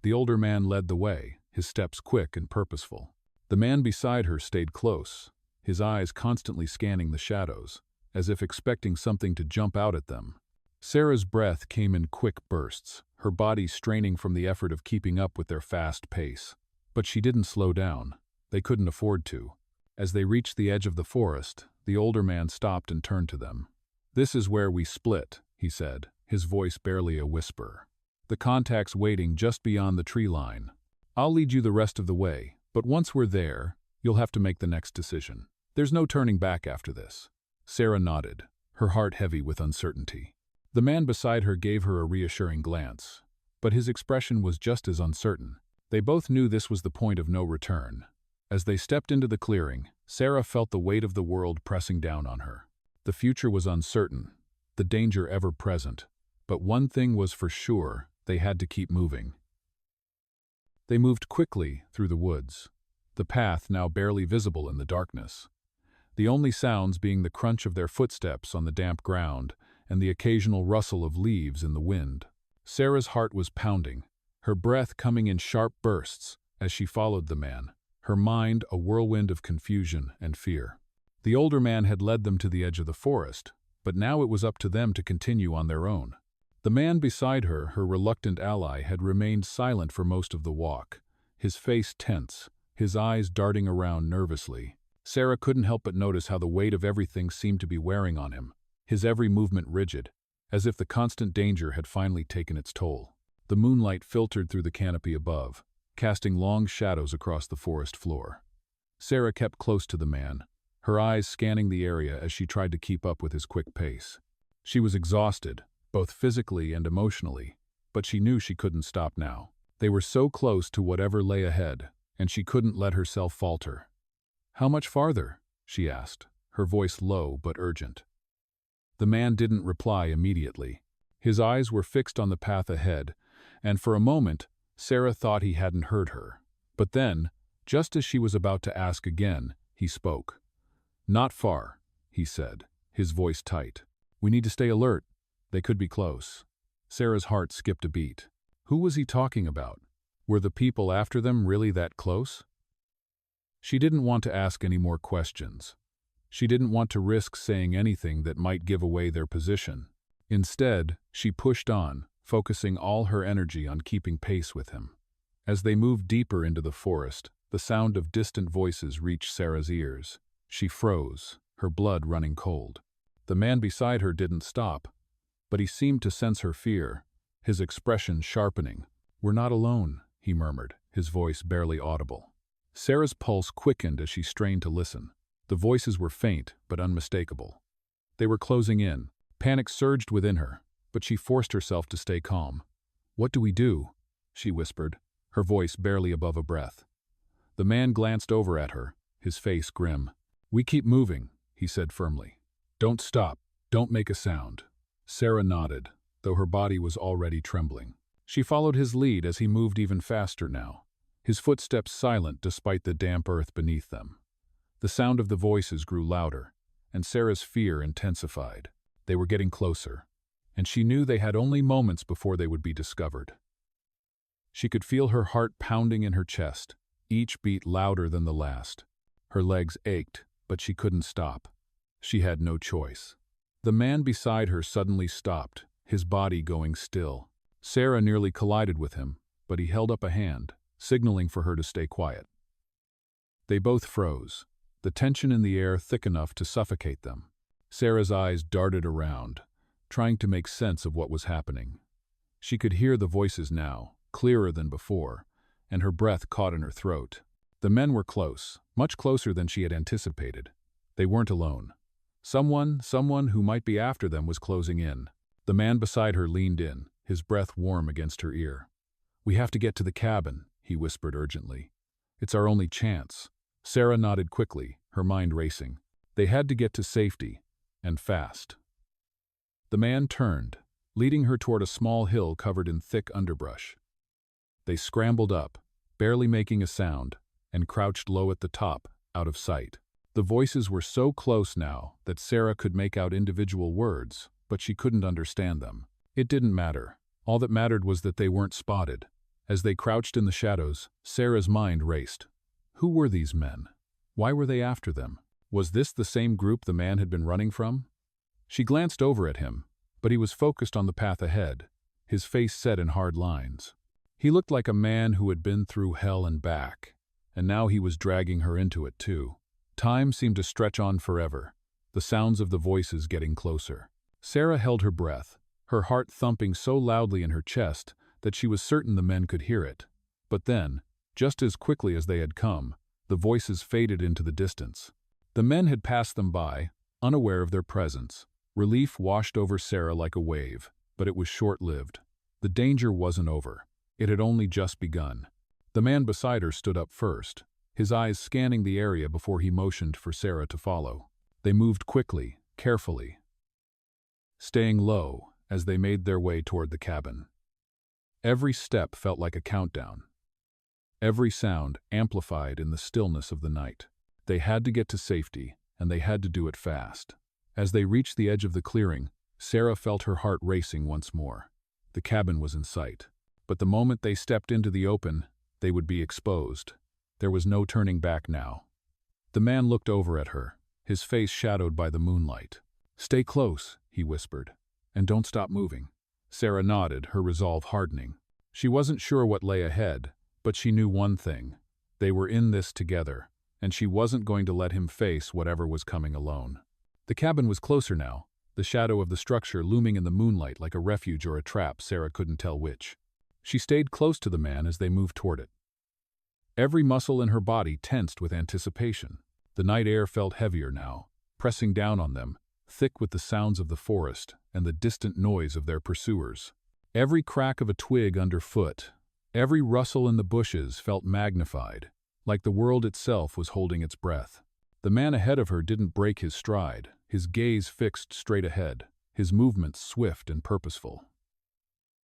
The older man led the way, his steps quick and purposeful. The man beside her stayed close, his eyes constantly scanning the shadows, as if expecting something to jump out at them. Sarah's breath came in quick bursts, her body straining from the effort of keeping up with their fast pace. But she didn't slow down. They couldn't afford to. As they reached the edge of the forest, the older man stopped and turned to them. "This is where we split," he said, his voice barely a whisper. the contacts waiting just beyond the tree line. I'll lead you the rest of the way, but once we're there, you'll have to make the next decision. There's no turning back after this. Sarah nodded, her heart heavy with uncertainty. The man beside her gave her a reassuring glance, but his expression was just as uncertain. They both knew this was the point of no return. As they stepped into the clearing, Sarah felt the weight of the world pressing down on her. The future was uncertain, the danger ever present, but one thing was for sure: they had to keep moving. They moved quickly through the woods, the path now barely visible in the darkness, the only sounds being the crunch of their footsteps on the damp ground and the occasional rustle of leaves in the wind. Sarah's heart was pounding, her breath coming in sharp bursts as she followed the man, her mind a whirlwind of confusion and fear. The older man had led them to the edge of the forest, but now it was up to them to continue on their own. The man beside her, her reluctant ally, had remained silent for most of the walk, his face tense, his eyes darting around nervously. Sarah couldn't help but notice how the weight of everything seemed to be wearing on him, his every movement rigid, as if the constant danger had finally taken its toll. The moonlight filtered through the canopy above, casting long shadows across the forest floor. Sarah kept close to the man, her eyes scanning the area as she tried to keep up with his quick pace. She was exhausted, both physically and emotionally, but she knew she couldn't stop now. They were so close to whatever lay ahead, and she couldn't let herself falter. "How much farther?" she asked, her voice low but urgent. The man didn't reply immediately. His eyes were fixed on the path ahead, and for a moment, Sarah thought he hadn't heard her. But then, just as she was about to ask again, he spoke. "Not far," he said, his voice tight. "We need to stay alert. They could be close." Sarah's heart skipped a beat. Who was he talking about? Were the people after them really that close? She didn't want to ask any more questions. She didn't want to risk saying anything that might give away their position. Instead, she pushed on, focusing all her energy on keeping pace with him. As they moved deeper into the forest, the sound of distant voices reached Sarah's ears. She froze, her blood running cold. The man beside her didn't stop, but he seemed to sense her fear, his expression sharpening. "We're not alone," he murmured, his voice barely audible. Sarah's pulse quickened as she strained to listen. The voices were faint but unmistakable. They were closing in. Panic surged within her, but she forced herself to stay calm. "What do we do?" she whispered, her voice barely above a breath. The man glanced over at her, his face grim. "We keep moving," he said firmly. "Don't stop. Don't make a sound." Sarah nodded, though her body was already trembling. She followed his lead as he moved even faster now, his footsteps silent despite the damp earth beneath them. The sound of the voices grew louder, and Sarah's fear intensified. They were getting closer, and she knew they had only moments before they would be discovered. She could feel her heart pounding in her chest, each beat louder than the last. Her legs ached, but she couldn't stop. She had no choice. The man beside her suddenly stopped, his body going still. Sarah nearly collided with him, but he held up a hand, signaling for her to stay quiet. They both froze, the tension in the air thick enough to suffocate them. Sarah's eyes darted around, trying to make sense of what was happening. She could hear the voices now, clearer than before, and her breath caught in her throat. The men were close, much closer than she had anticipated. They weren't alone. Someone who might be after them was closing in. The man beside her leaned in, his breath warm against her ear. "We have to get to the cabin," he whispered urgently. "It's our only chance." Sarah nodded quickly, her mind racing. They had to get to safety, and fast. The man turned, leading her toward a small hill covered in thick underbrush. They scrambled up, barely making a sound, and crouched low at the top, out of sight. The voices were so close now that Sarah could make out individual words, but she couldn't understand them. It didn't matter. All that mattered was that they weren't spotted. As they crouched in the shadows, Sarah's mind raced. Who were these men? Why were they after them? Was this the same group the man had been running from? She glanced over at him, but he was focused on the path ahead, his face set in hard lines. He looked like a man who had been through hell and back, and now he was dragging her into it too. Time seemed to stretch on forever, the sounds of the voices getting closer. Sarah held her breath, her heart thumping so loudly in her chest that she was certain the men could hear it. But then, just as quickly as they had come, the voices faded into the distance. The men had passed them by, unaware of their presence. Relief washed over Sarah like a wave, but it was short-lived. The danger wasn't over. It had only just begun. The man beside her stood up first, his eyes scanning the area before he motioned for Sarah to follow. They moved quickly, carefully, staying low as they made their way toward the cabin. Every step felt like a countdown. Every sound amplified in the stillness of the night. They had to get to safety, and they had to do it fast. As they reached the edge of the clearing, Sarah felt her heart racing once more. The cabin was in sight. But the moment they stepped into the open, they would be exposed. There was no turning back now. The man looked over at her, his face shadowed by the moonlight. "Stay close," he whispered, "and don't stop moving." Sarah nodded, her resolve hardening. She wasn't sure what lay ahead, but she knew one thing. They were in this together, and she wasn't going to let him face whatever was coming alone. The cabin was closer now, the shadow of the structure looming in the moonlight like a refuge or a trap, Sarah couldn't tell which. She stayed close to the man as they moved toward it. Every muscle in her body tensed with anticipation. The night air felt heavier now, pressing down on them, thick with the sounds of the forest and the distant noise of their pursuers. Every crack of a twig underfoot, every rustle in the bushes felt magnified, like the world itself was holding its breath. The man ahead of her didn't break his stride, his gaze fixed straight ahead, his movements swift and purposeful.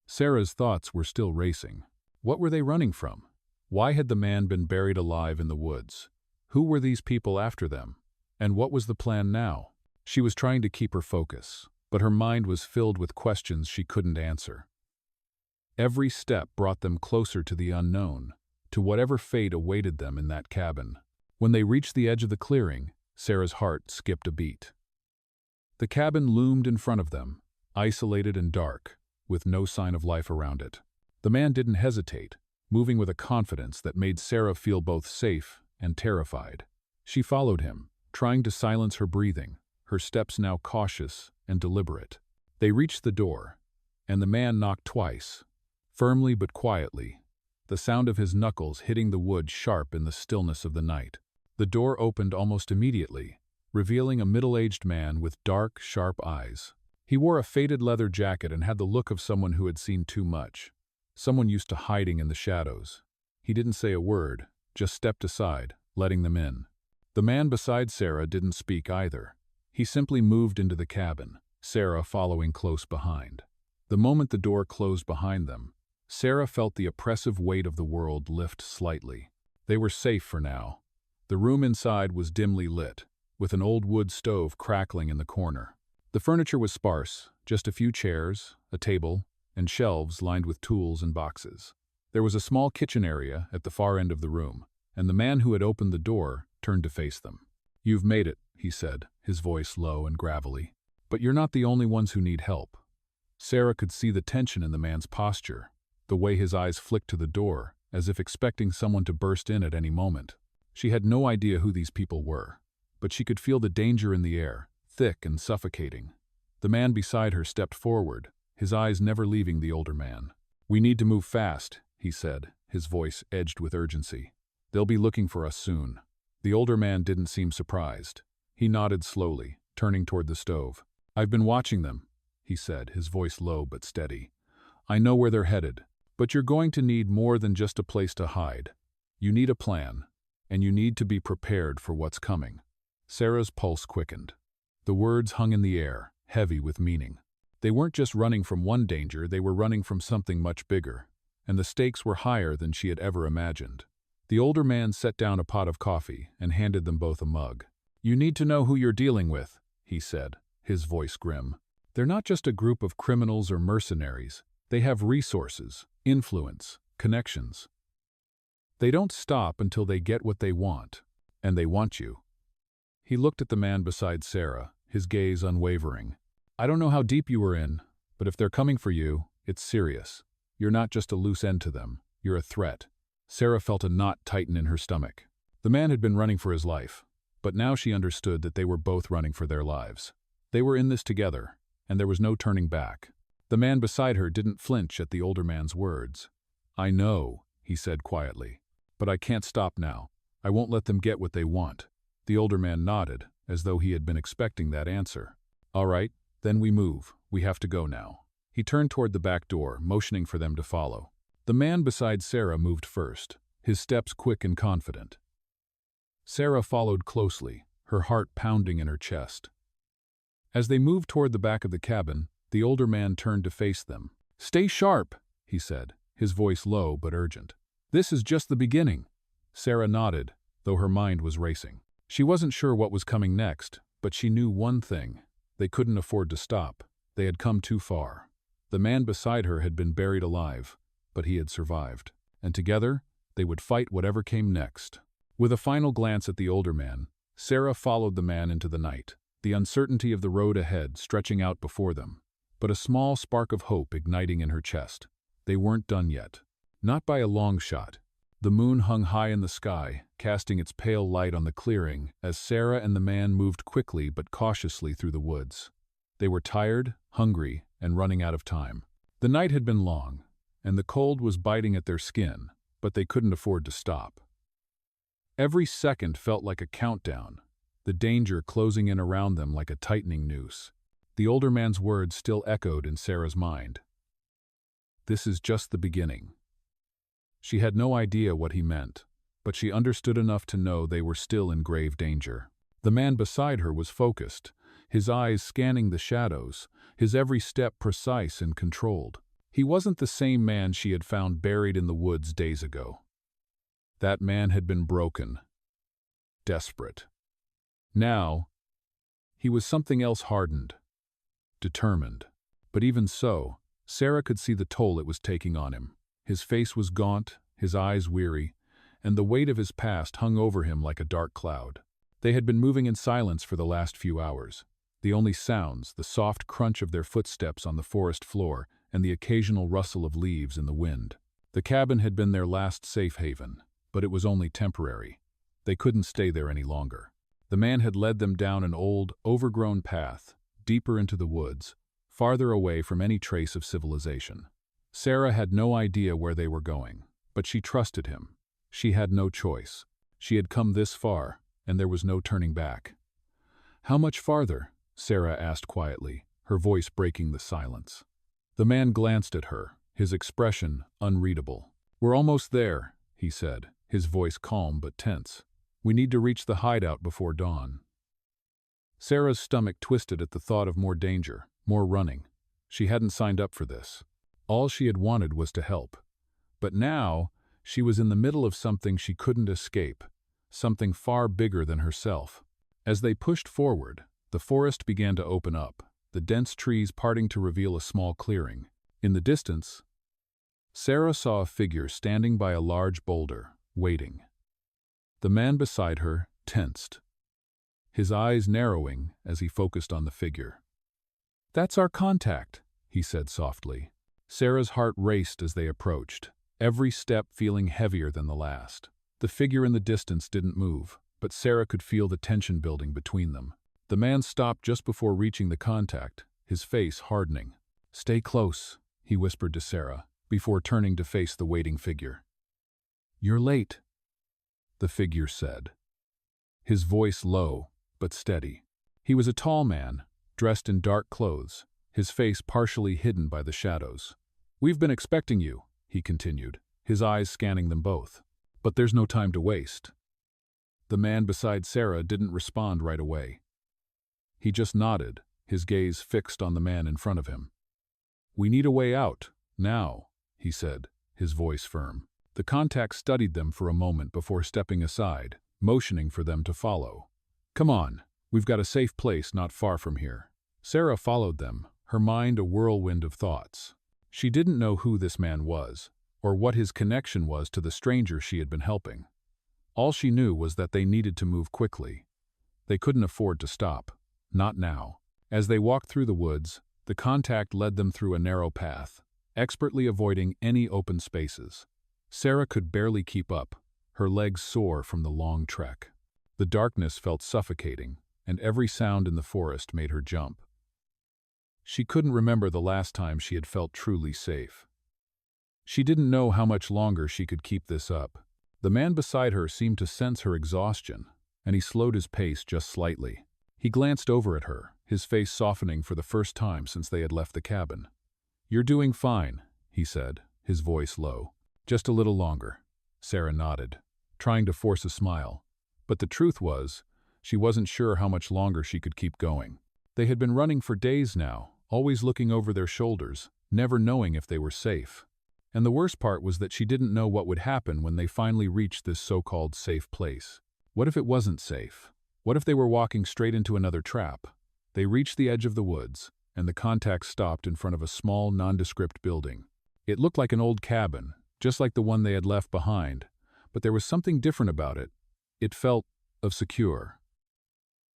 Sarah's thoughts were still racing. What were they running from? Why had the man been buried alive in the woods? Who were these people after them? And what was the plan now? She was trying to keep her focus, but her mind was filled with questions she couldn't answer. Every step brought them closer to the unknown, to whatever fate awaited them in that cabin. When they reached the edge of the clearing, Sarah's heart skipped a beat. The cabin loomed in front of them, isolated and dark, with no sign of life around it. The man didn't hesitate, moving with a confidence that made Sarah feel both safe and terrified. She followed him, trying to silence her breathing, her steps now cautious and deliberate. They reached the door, and the man knocked twice, firmly but quietly, the sound of his knuckles hitting the wood sharp in the stillness of the night. The door opened almost immediately, revealing a middle-aged man with dark, sharp eyes. He wore a faded leather jacket and had the look of someone who had seen too much, someone used to hiding in the shadows. He didn't say a word, just stepped aside, letting them in. The man beside Sarah didn't speak either. He simply moved into the cabin, Sarah following close behind. The moment the door closed behind them, Sarah felt the oppressive weight of the world lift slightly. They were safe for now. The room inside was dimly lit, with an old wood stove crackling in the corner. The furniture was sparse, just a few chairs, a table, and shelves lined with tools and boxes. There was a small kitchen area at the far end of the room, and the man who had opened the door turned to face them. "You've made it," he said, his voice low and gravelly. "But you're not the only ones who need help." Sarah could see the tension in the man's posture, the way his eyes flicked to the door, as if expecting someone to burst in at any moment. She had no idea who these people were, but she could feel the danger in the air, thick and suffocating. The man beside her stepped forward, his eyes never leaving the older man. "We need to move fast," he said, his voice edged with urgency. "They'll be looking for us soon." The older man didn't seem surprised. He nodded slowly, turning toward the stove. "I've been watching them," he said, his voice low but steady. "I know where they're headed, but you're going to need more than just a place to hide. You need a plan, and you need to be prepared for what's coming." Sarah's pulse quickened. The words hung in the air, heavy with meaning. They weren't just running from one danger, they were running from something much bigger, and the stakes were higher than she had ever imagined. The older man set down a pot of coffee and handed them both a mug. "You need to know who you're dealing with," he said, his voice grim. "They're not just a group of criminals or mercenaries. They have resources, influence, connections. They don't stop until they get what they want, and they want you." He looked at the man beside Sarah, his gaze unwavering. "I don't know how deep you were in, but if they're coming for you, it's serious. You're not just a loose end to them, you're a threat." Sarah felt a knot tighten in her stomach. The man had been running for his life, but now she understood that they were both running for their lives. They were in this together, and there was no turning back. The man beside her didn't flinch at the older man's words. "I know," he said quietly. "But I can't stop now. I won't let them get what they want." The older man nodded, as though he had been expecting that answer. "All right, then we move. We have to go now." He turned toward the back door, motioning for them to follow. The man beside Sarah moved first, his steps quick and confident. Sarah followed closely, her heart pounding in her chest. As they moved toward the back of the cabin, the older man turned to face them. "Stay sharp," he said, his voice low but urgent. "This is just the beginning." Sarah nodded, though her mind was racing. She wasn't sure what was coming next, but she knew one thing. They couldn't afford to stop. They had come too far. The man beside her had been buried alive, but he had survived. And together, they would fight whatever came next. With a final glance at the older man, Sarah followed the man into the night, the uncertainty of the road ahead stretching out before them, but a small spark of hope igniting in her chest. They weren't done yet. Not by a long shot. The moon hung high in the sky, casting its pale light on the clearing as Sarah and the man moved quickly but cautiously through the woods. They were tired, hungry, and running out of time. The night had been long, and the cold was biting at their skin, but they couldn't afford to stop. Every second felt like a countdown, the danger closing in around them like a tightening noose. The older man's words still echoed in Sarah's mind. "This is just the beginning." She had no idea what he meant, but she understood enough to know they were still in grave danger. The man beside her was focused, his eyes scanning the shadows, his every step precise and controlled. He wasn't the same man she had found buried in the woods days ago. That man had been broken, desperate. Now, he was something else, hardened, determined. But even so, Sarah could see the toll it was taking on him. His face was gaunt, his eyes weary, and the weight of his past hung over him like a dark cloud. They had been moving in silence for the last few hours. The only sounds, the soft crunch of their footsteps on the forest floor and the occasional rustle of leaves in the wind. The cabin had been their last safe haven, but it was only temporary. They couldn't stay there any longer. The man had led them down an old, overgrown path, deeper into the woods, farther away from any trace of civilization. Sarah had no idea where they were going, but she trusted him. She had no choice. She had come this far, and there was no turning back. "How much farther?" Sarah asked quietly, her voice breaking the silence. The man glanced at her, his expression unreadable. "We're almost there," he said, his voice calm but tense. "We need to reach the hideout before dawn." Sarah's stomach twisted at the thought of more danger, more running. She hadn't signed up for this. All she had wanted was to help. But now, she was in the middle of something she couldn't escape, something far bigger than herself. As they pushed forward, the forest began to open up, the dense trees parting to reveal a small clearing. In the distance, Sarah saw a figure standing by a large boulder, waiting. The man beside her tensed, his eyes narrowing as he focused on the figure. "That's our contact," he said softly. Sarah's heart raced as they approached, every step feeling heavier than the last. The figure in the distance didn't move, but Sarah could feel the tension building between them. The man stopped just before reaching the contact, his face hardening. "Stay close," he whispered to Sarah, before turning to face the waiting figure. "You're late," the figure said, his voice low but steady. He was a tall man, dressed in dark clothes, his face partially hidden by the shadows. "We've been expecting you," he continued, his eyes scanning them both. "But there's no time to waste." The man beside Sarah didn't respond right away. He just nodded, his gaze fixed on the man in front of him. "We need a way out, now," he said, his voice firm. The contact studied them for a moment before stepping aside, motioning for them to follow. "Come on, we've got a safe place not far from here." Sarah followed them, her mind a whirlwind of thoughts. She didn't know who this man was, or what his connection was to the stranger she had been helping. All she knew was that they needed to move quickly. They couldn't afford to stop, not now. As they walked through the woods, the contact led them through a narrow path, expertly avoiding any open spaces. Sarah could barely keep up, her legs sore from the long trek. The darkness felt suffocating, and every sound in the forest made her jump. She couldn't remember the last time she had felt truly safe. She didn't know how much longer she could keep this up. The man beside her seemed to sense her exhaustion, and he slowed his pace just slightly. He glanced over at her, his face softening for the first time since they had left the cabin. "You're doing fine," he said, his voice low. "Just a little longer." Sarah nodded, trying to force a smile. But the truth was, she wasn't sure how much longer she could keep going. They had been running for days now, always looking over their shoulders, never knowing if they were safe. And the worst part was that she didn't know what would happen when they finally reached this so-called safe place. What if it wasn't safe? What if they were walking straight into another trap? They reached the edge of the woods, and the contact stopped in front of a small, nondescript building. It looked like an old cabin, just like the one they had left behind, but there was something different about it. It felt secure.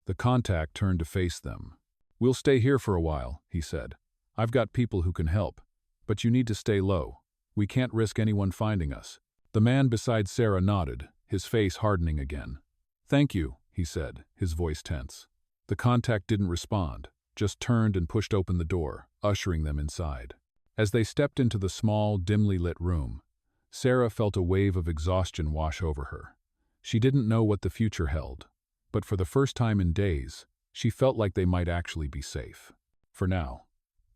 The contact turned to face them. "We'll stay here for a while," he said. "I've got people who can help, but you need to stay low. We can't risk anyone finding us." The man beside Sarah nodded, his face hardening again. "Thank you," he said, his voice tense. The contact didn't respond, just turned and pushed open the door, ushering them inside. As they stepped into the small, dimly lit room, Sarah felt a wave of exhaustion wash over her. She didn't know what the future held, but for the first time in days, she felt like they might actually be safe. For now.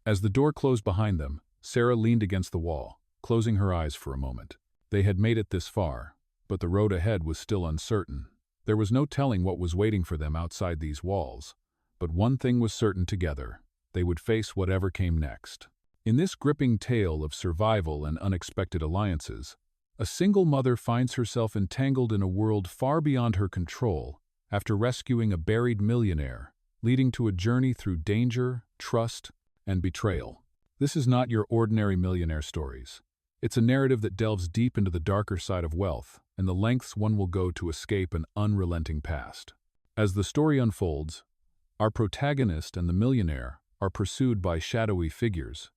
As the door closed behind them, Sarah leaned against the wall, closing her eyes for a moment. They had made it this far, but the road ahead was still uncertain. There was no telling what was waiting for them outside these walls, but one thing was certain together: they would face whatever came next. In this gripping tale of survival and unexpected alliances, a single mother finds herself entangled in a world far beyond her control after rescuing a buried millionaire, leading to a journey through danger, trust, and betrayal. This is not your ordinary millionaire stories. It's a narrative that delves deep into the darker side of wealth and the lengths one will go to escape an unrelenting past. As the story unfolds, our protagonist and the millionaire are pursued by shadowy figures,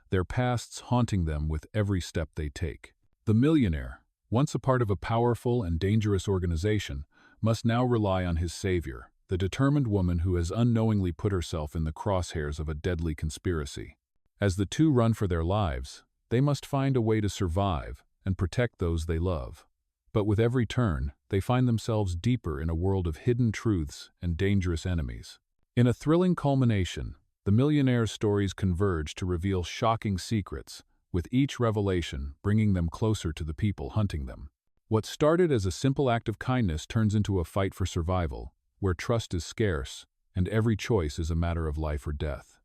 their pasts haunting them with every step they take. The millionaire, once a part of a powerful and dangerous organization, must now rely on his savior, the determined woman who has unknowingly put herself in the crosshairs of a deadly conspiracy. As the two run for their lives, they must find a way to survive and protect those they love. But with every turn, they find themselves deeper in a world of hidden truths and dangerous enemies. In a thrilling culmination, the millionaire's stories converge to reveal shocking secrets, with each revelation bringing them closer to the people hunting them. What started as a simple act of kindness turns into a fight for survival, where trust is scarce and every choice is a matter of life or death.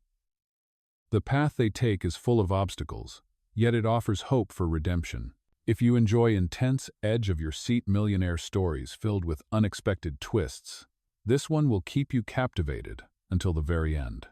The path they take is full of obstacles, yet it offers hope for redemption. If you enjoy intense, edge-of-your-seat millionaire stories filled with unexpected twists, this one will keep you captivated until the very end.